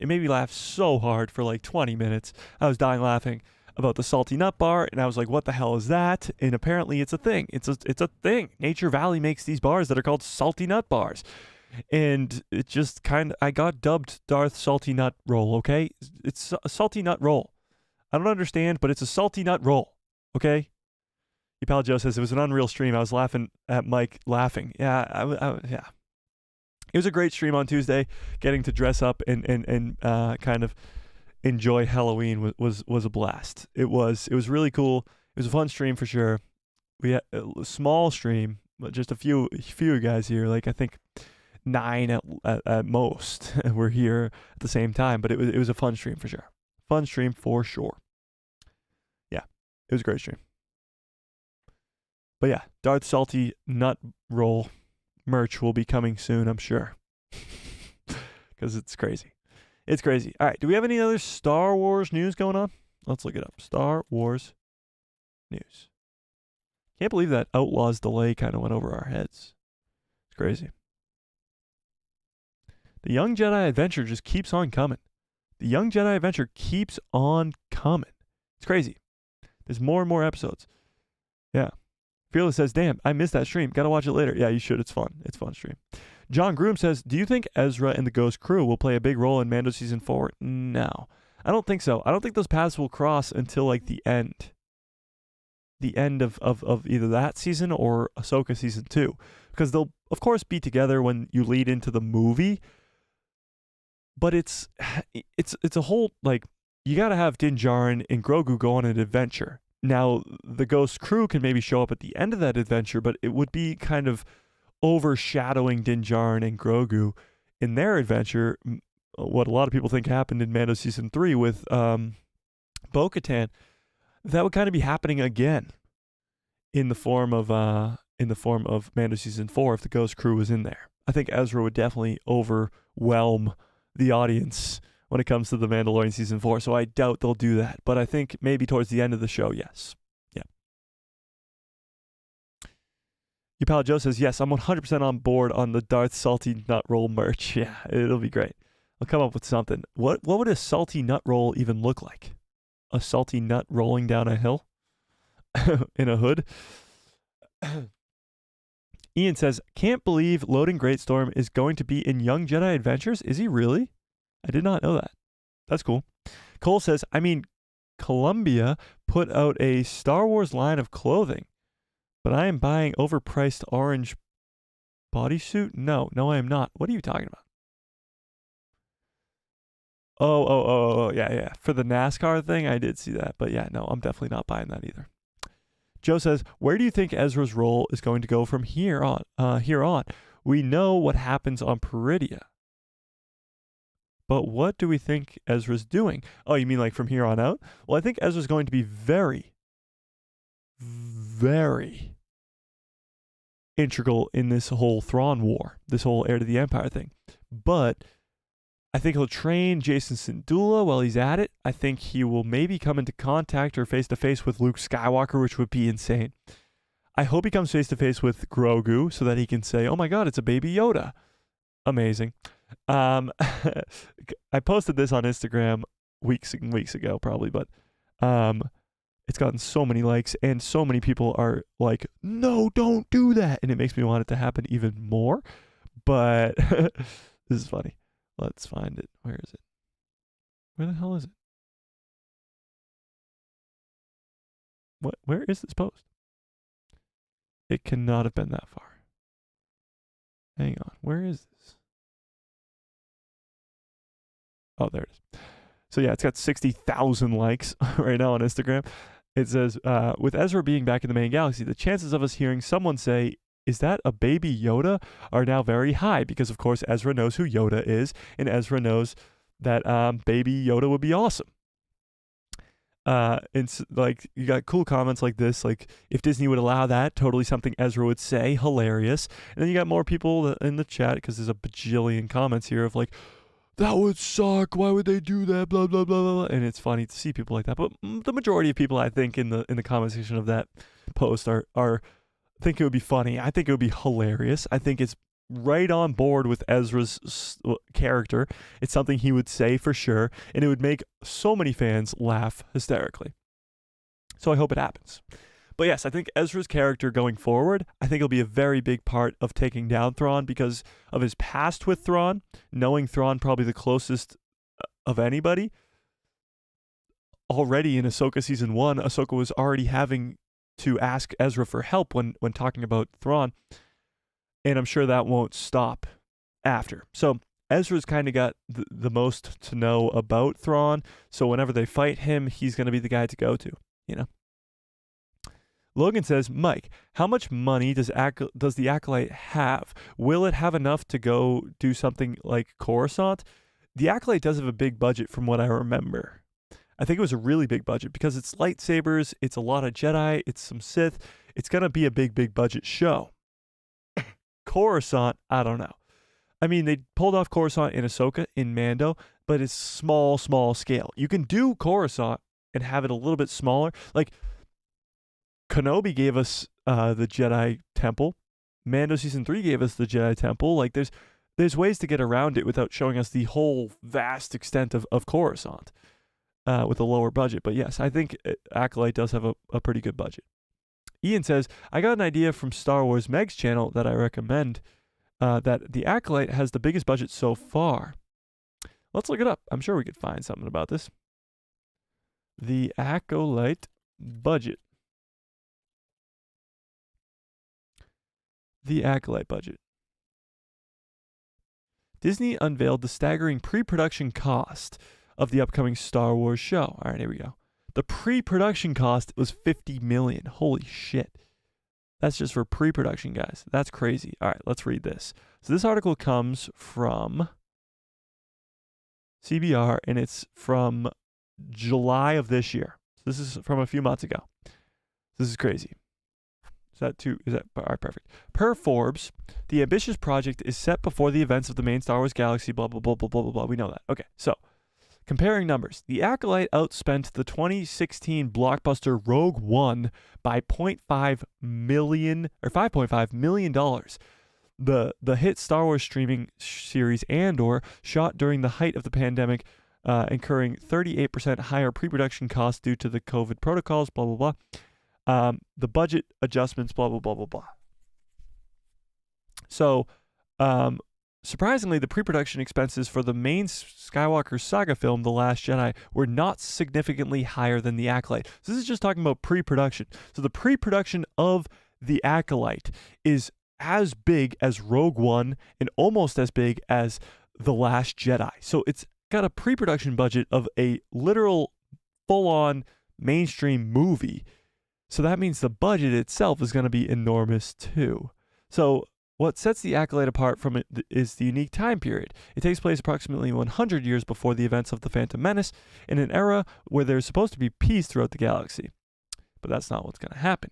For like 20 minutes. I was dying laughing about the salty nut bar, and I was like, what the hell is that? And apparently it's a thing. It's a thing. Nature Valley makes these bars that are called salty nut bars. And it just I got dubbed Darth Salty Nut Roll, okay? It's a salty nut roll. I don't understand, but it's a salty nut roll, okay? Your pal Joe says it was an unreal stream. I was laughing at Mike laughing. Yeah, yeah. It was a great stream on Tuesday. Getting to dress up and kind of enjoy Halloween was a blast. It was really cool. It was a fun stream for sure. We had a small stream, but just a few guys here. Like I think 9 at most were here at the same time. But it was a fun stream for sure. Fun stream for sure. Yeah, it was a great stream. But yeah, Darth Salty Nut Roll merch will be coming soon, I'm sure. Because it's crazy. It's crazy. All right, do we have any other Star Wars news going on? Let's look it up. Star Wars news. Can't believe that Outlaws delay kind of went over our heads. It's crazy. The Young Jedi Adventure just keeps on coming. The Young Jedi Adventure keeps on coming. It's crazy. There's more and more episodes. Yeah. Fearless says, damn, I missed that stream. Gotta watch it later. Yeah, you should. It's fun. It's a fun stream. John Groom says, do you think Ezra and the Ghost crew will play a big role in Mando Season 4? No. I don't think so. I don't think those paths will cross until like the end. The end of either that season or Ahsoka Season 2. Because they'll, of course, be together when you lead into the movie. But it's a whole, like, you gotta have Din Djarin and Grogu go on an adventure. Now, the Ghost crew can maybe show up at the end of that adventure, but it would be kind of overshadowing Din Djarin and Grogu in their adventure. What a lot of people think happened in Mando Season 3 with Bo-Katan, that would kind of be happening again in the form of Mando Season 4 if the Ghost crew was in there. I think Ezra would definitely overwhelm the audience when it comes to The Mandalorian Season 4, so I doubt they'll do that. But I think maybe towards the end of the show, yes. Yeah. Your pal Joe says, yes, I'm 100% on board on the Darth Salty Nut Roll merch. Yeah, it'll be great. I'll come up with something. What would a salty nut roll even look like? A salty nut rolling down a hill? In a hood? Ian says, can't believe Loading Greatstorm is going to be in Young Jedi Adventures. Is he really? I did not know that. That's cool. Cole says, I mean, Columbia put out a Star Wars line of clothing, but I am buying overpriced orange bodysuit? No, I am not. What are you talking about? Oh, yeah. For the NASCAR thing, I did see that. But yeah, no, I'm definitely not buying that either. Joe says, where do you think Ezra's role is going to go from here on? We know what happens on Peridia. But what do we think Ezra's doing? Oh, you mean like from here on out? Well, I think Ezra's going to be very, very integral in this whole Thrawn war, this whole Heir to the Empire thing. But I think he'll train Jason Syndulla while he's at it. I think he will maybe come into contact or face-to-face with Luke Skywalker, which would be insane. I hope he comes face-to-face with Grogu so that he can say, oh my god, it's a baby Yoda. Amazing. I posted this on Instagram weeks and weeks ago probably, but it's gotten so many likes and so many people are like, no, don't do that. And it makes me want it to happen even more. But this is funny. Let's find it. Where is it? Where the hell is it? Where is this post? It cannot have been that far. Hang on. Where is this? Oh, there it is. So yeah, it's got 60,000 likes right now on Instagram. It says, with Ezra being back in the main galaxy, the chances of us hearing someone say, is that a baby Yoda, are now very high because, of course, Ezra knows who Yoda is, and Ezra knows that baby Yoda would be awesome. And like, you got cool comments like this, like, if Disney would allow that, totally something Ezra would say, hilarious. And then you got more people in the chat, because there's a bajillion comments here of like, that would suck, why would they do that, blah, blah, blah, blah. And it's funny to see people like that. But the majority of people, I think, in the comment section of that post are think it would be funny. I think it would be hilarious. I think it's right on board with Ezra's character. It's something he would say for sure, and it would make so many fans laugh hysterically. So I hope it happens. But yes, I think Ezra's character going forward, I think it'll be a very big part of taking down Thrawn because of his past with Thrawn, knowing Thrawn probably the closest of anybody. Already in Ahsoka Season 1, Ahsoka was already having to ask Ezra for help when talking about Thrawn, and I'm sure that won't stop after. So Ezra's kind of got the most to know about Thrawn, so whenever they fight him, he's going to be the guy to go to, you know? Logan says, Mike, how much money does the Acolyte have? Will it have enough to go do something like Coruscant? The Acolyte does have a big budget from what I remember. I think it was a really big budget because it's lightsabers, it's a lot of Jedi, it's some Sith. It's going to be a big budget show. Coruscant, I don't know. I mean, they pulled off Coruscant in Ahsoka, in Mando, but it's small scale. You can do Coruscant and have it a little bit smaller. Like, Kenobi gave us the Jedi Temple. Mando Season 3 gave us the Jedi Temple. Like, there's ways to get around it without showing us the whole vast extent of Coruscant with a lower budget. But yes, I think Acolyte does have a pretty good budget. Ian says, I got an idea from Star Wars Meg's channel that I recommend, that the Acolyte has the biggest budget so far. Let's look it up. I'm sure we could find something about this. The Acolyte budget. The Acolyte budget. Disney unveiled the staggering pre-production cost of the upcoming Star Wars show. All right, here we go. The pre-production cost was $50 million. Holy shit. That's just for pre-production, guys. That's crazy. All right, let's read this. So this article comes from CBR, and it's from July of this year. So this is from a few months ago. This is crazy. All right, perfect. Per Forbes, the ambitious project is set before the events of the main Star Wars galaxy, blah, blah, blah, blah, blah, blah, blah. We know that. Okay, so comparing numbers, the Acolyte outspent the 2016 blockbuster Rogue One by $5.5 million. The hit Star Wars streaming series Andor, shot during the height of the pandemic, incurring 38% higher pre-production costs due to the COVID protocols, blah, blah, blah. The budget adjustments, blah, blah, blah, blah, blah. So, surprisingly, the pre-production expenses for the main Skywalker saga film, The Last Jedi, were not significantly higher than The Acolyte. So this is just talking about pre-production. So the pre-production of The Acolyte is as big as Rogue One and almost as big as The Last Jedi. So it's got a pre-production budget of a literal full-on mainstream movie. So that means the budget itself is going to be enormous too. So what sets the Acolyte apart from it is the unique time period. It takes place approximately 100 years before the events of The Phantom Menace, in an era where there's supposed to be peace throughout the galaxy. But that's not what's going to happen.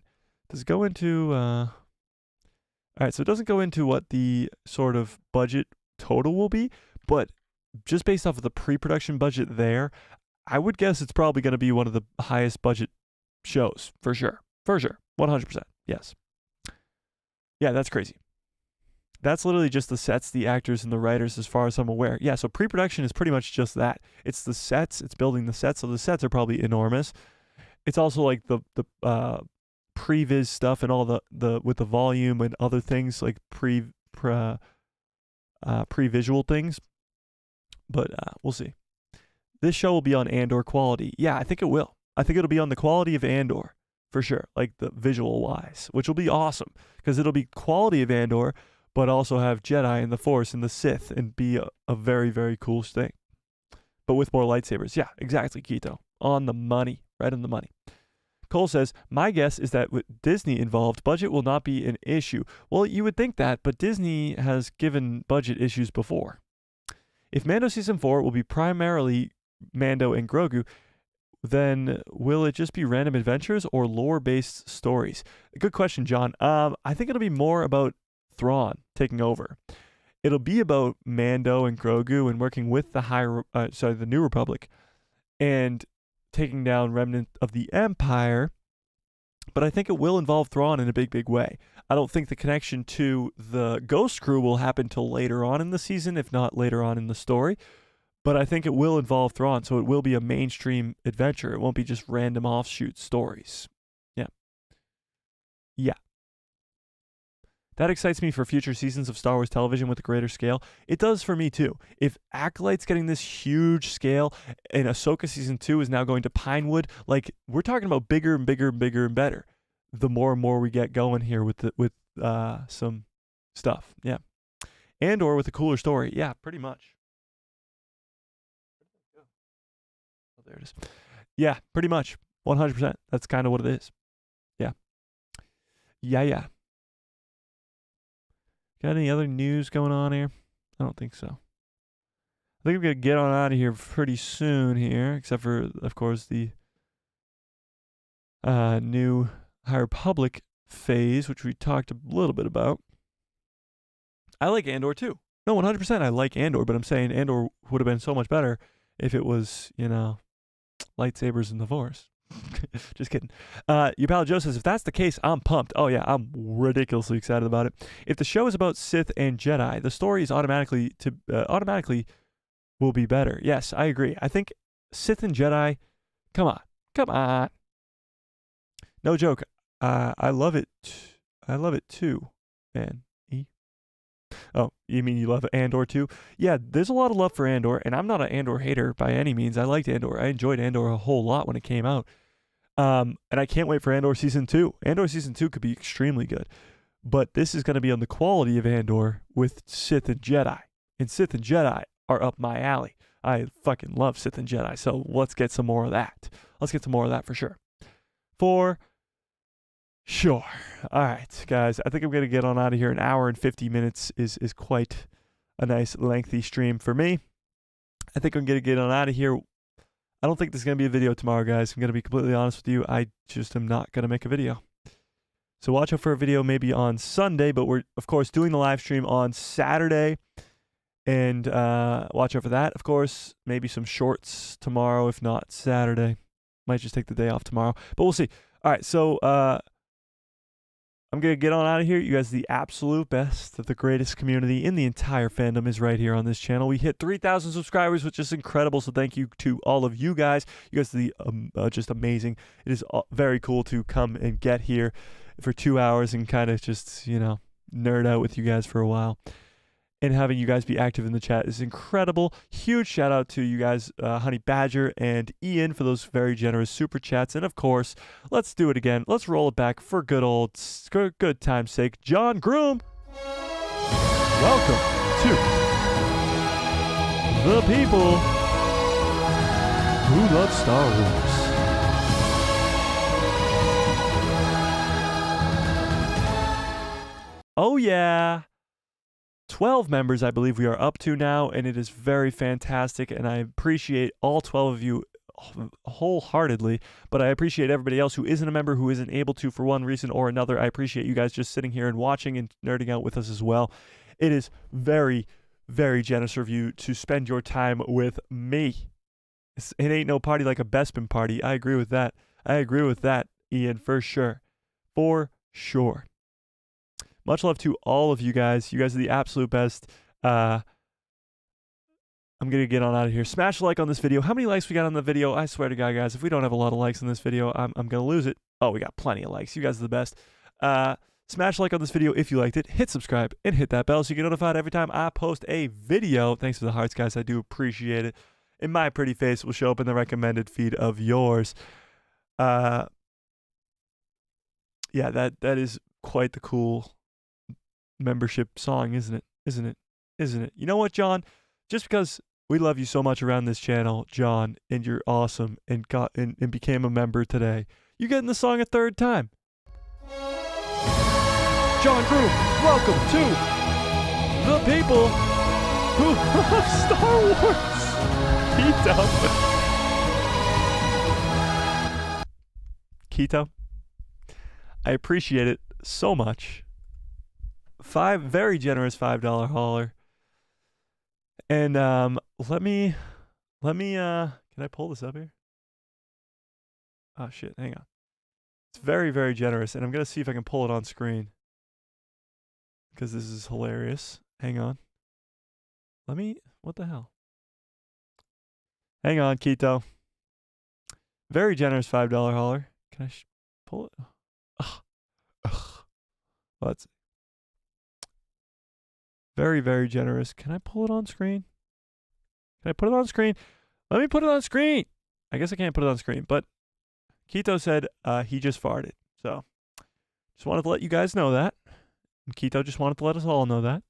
Does it go into... All right, so it doesn't go into what the sort of budget total will be, but just based off of the pre-production budget there, I would guess it's probably going to be one of the highest budget shows, for sure. 100%. Yes. Yeah, that's crazy. That's literally just the sets, the actors, and the writers, as far as I'm aware. Yeah, so pre-production is pretty much just that. It's the sets, it's building the sets, so the sets are probably enormous. It's also like the pre-viz stuff and all the with the volume and other things, like pre-visual things. But we'll see. This show will be on Andor quality. Yeah, I think it will. I think it'll be on the quality of Andor, for sure, like the visual-wise, which will be awesome, because it'll be quality of Andor, but also have Jedi and the Force and the Sith, and be a very, very cool thing. But with more lightsabers. Yeah, exactly, Keto. On the money. Right on the money. Cole says, my guess is that with Disney involved, budget will not be an issue. Well, you would think that, but Disney has given budget issues before. If Mando Season 4 will be primarily Mando and Grogu, then will it just be random adventures or lore-based stories? Good question, John. I think it'll be more about Thrawn taking over. It'll be about Mando and Grogu and working with the New Republic and taking down remnant of the Empire. But I think it will involve Thrawn in a big, big way. I don't think the connection to the Ghost Crew will happen till later on in the season, if not later on in the story. But I think it will involve Thrawn, so it will be a mainstream adventure. It won't be just random offshoot stories. Yeah. That excites me for future seasons of Star Wars television with a greater scale. It does for me too. If Acolyte's getting this huge scale and Ahsoka Season 2 is now going to Pinewood, like, we're talking about bigger and bigger and bigger and better. The more and more we get going here with some stuff. Yeah. Andor with a cooler story. Yeah, pretty much. Oh, there it is. Yeah, pretty much. 100%. That's kind of what it is. Yeah. Yeah. Got any other news going on here? I don't think so. I think I'm going to get on out of here pretty soon here, except for, of course, the new High Republic phase, which we talked a little bit about. I like Andor too. No, 100% I like Andor, but I'm saying Andor would have been so much better if it was, you know, lightsabers in the Force. Just kidding. Your pal Joe says, if that's the case, I'm pumped. Oh yeah, I'm ridiculously excited about it. If the show is about Sith and Jedi, the story is automatically will be better. Yes, I agree. I think Sith and Jedi, come on. No joke. I love it. I love it too, man. Oh, you mean you love Andor too? Yeah, there's a lot of love for Andor, and I'm not an Andor hater by any means. I liked Andor. I enjoyed Andor a whole lot when it came out. And I can't wait for Andor Season 2. Andor Season 2 could be extremely good. But this is going to be on the quality of Andor with Sith and Jedi. And Sith and Jedi are up my alley. I fucking love Sith and Jedi, so let's get some more of that. Let's get some more of that for sure. For sure. All right, guys. I think I'm going to get on out of here. An hour and 50 minutes is quite a nice lengthy stream for me. I think I'm going to get on out of here. I don't think there's going to be a video tomorrow, guys. I'm going to be completely honest with you. I just am not going to make a video. So watch out for a video maybe on Sunday, but we're, of course, doing the live stream on Saturday. And watch out for that, of course. Maybe some shorts tomorrow, if not Saturday. Might just take the day off tomorrow, but we'll see. All right, so I'm going to get on out of here. You guys are the absolute best. The greatest community in the entire fandom is right here on this channel. We hit 3,000 subscribers, which is incredible. So thank you to all of you guys. You guys are just amazing. It is very cool to come and get here for 2 hours and kind of just, you know, nerd out with you guys for a while. And having you guys be active in the chat is incredible. Huge shout out to you guys, Honey Badger and Ian, for those very generous super chats. And of course, let's do it again. Let's roll it back for good time's sake. John Groom, welcome to the people who love Star Wars. Oh yeah. 12 members, I believe we are up to now, and it is very fantastic, and I appreciate all 12 of you wholeheartedly, but I appreciate everybody else who isn't a member, who isn't able to for one reason or another. I appreciate you guys just sitting here and watching and nerding out with us as well. It is very, very generous of you to spend your time with me. It ain't no party like a Bespin party. I agree with that. Ian, for sure. For sure. Much love to all of you guys. You guys are the absolute best. I'm going to get on out of here. Smash a like on this video. How many likes we got on the video? I swear to God, guys, if we don't have a lot of likes on this video, I'm going to lose it. Oh, we got plenty of likes. You guys are the best. Smash a like on this video if you liked it. Hit subscribe and hit that bell so you get notified every time I post a video. Thanks for the hearts, guys. I do appreciate it. And my pretty face will show up in the recommended feed of yours. Yeah, that is quite the cool membership song, isn't it? You know what, John? Just because we love you so much around this channel, John, and you're awesome and became a member today, you getting the song a third time. John Groom, welcome to the people who love Star Wars. Keto, I appreciate it so much. Very generous $5 hauler. And let me can I pull this up here? Oh shit, hang on. It's very, very generous, and I'm gonna see if I can pull it on screen, because this is hilarious. Hang on. What the hell? Hang on, Keto. Very generous $5 hauler. Can I pull it? Let's see. Very, very generous. Can I pull it on screen? Can I put it on screen? Let me put it on screen. I guess I can't put it on screen, but Keto said he just farted. So just wanted to let you guys know that. And Keto just wanted to let us all know that.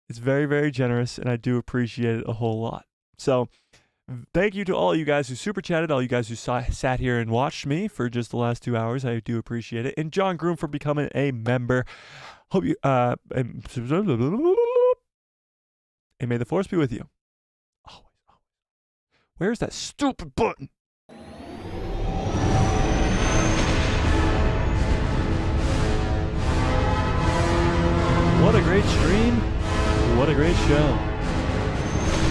It's very, very generous, and I do appreciate it a whole lot. So thank you to all you guys who super chatted, all you guys who sat here and watched me for just the last 2 hours. I do appreciate it. And John Groom for becoming a member. Hope you and may the force be with you Where's that stupid button? What a great stream. What a great show.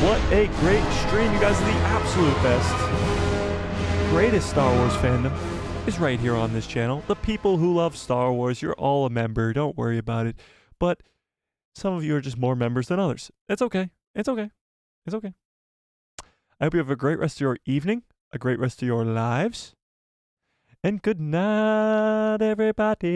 What a great stream. You guys are the absolute best. Greatest Star Wars fandom is right here on this channel. The people who love Star Wars, you're all a member. Don't worry about it. But some of you are just more members than others. It's okay. It's okay. It's okay. I hope you have a great rest of your evening, a great rest of your lives. And good night, everybody.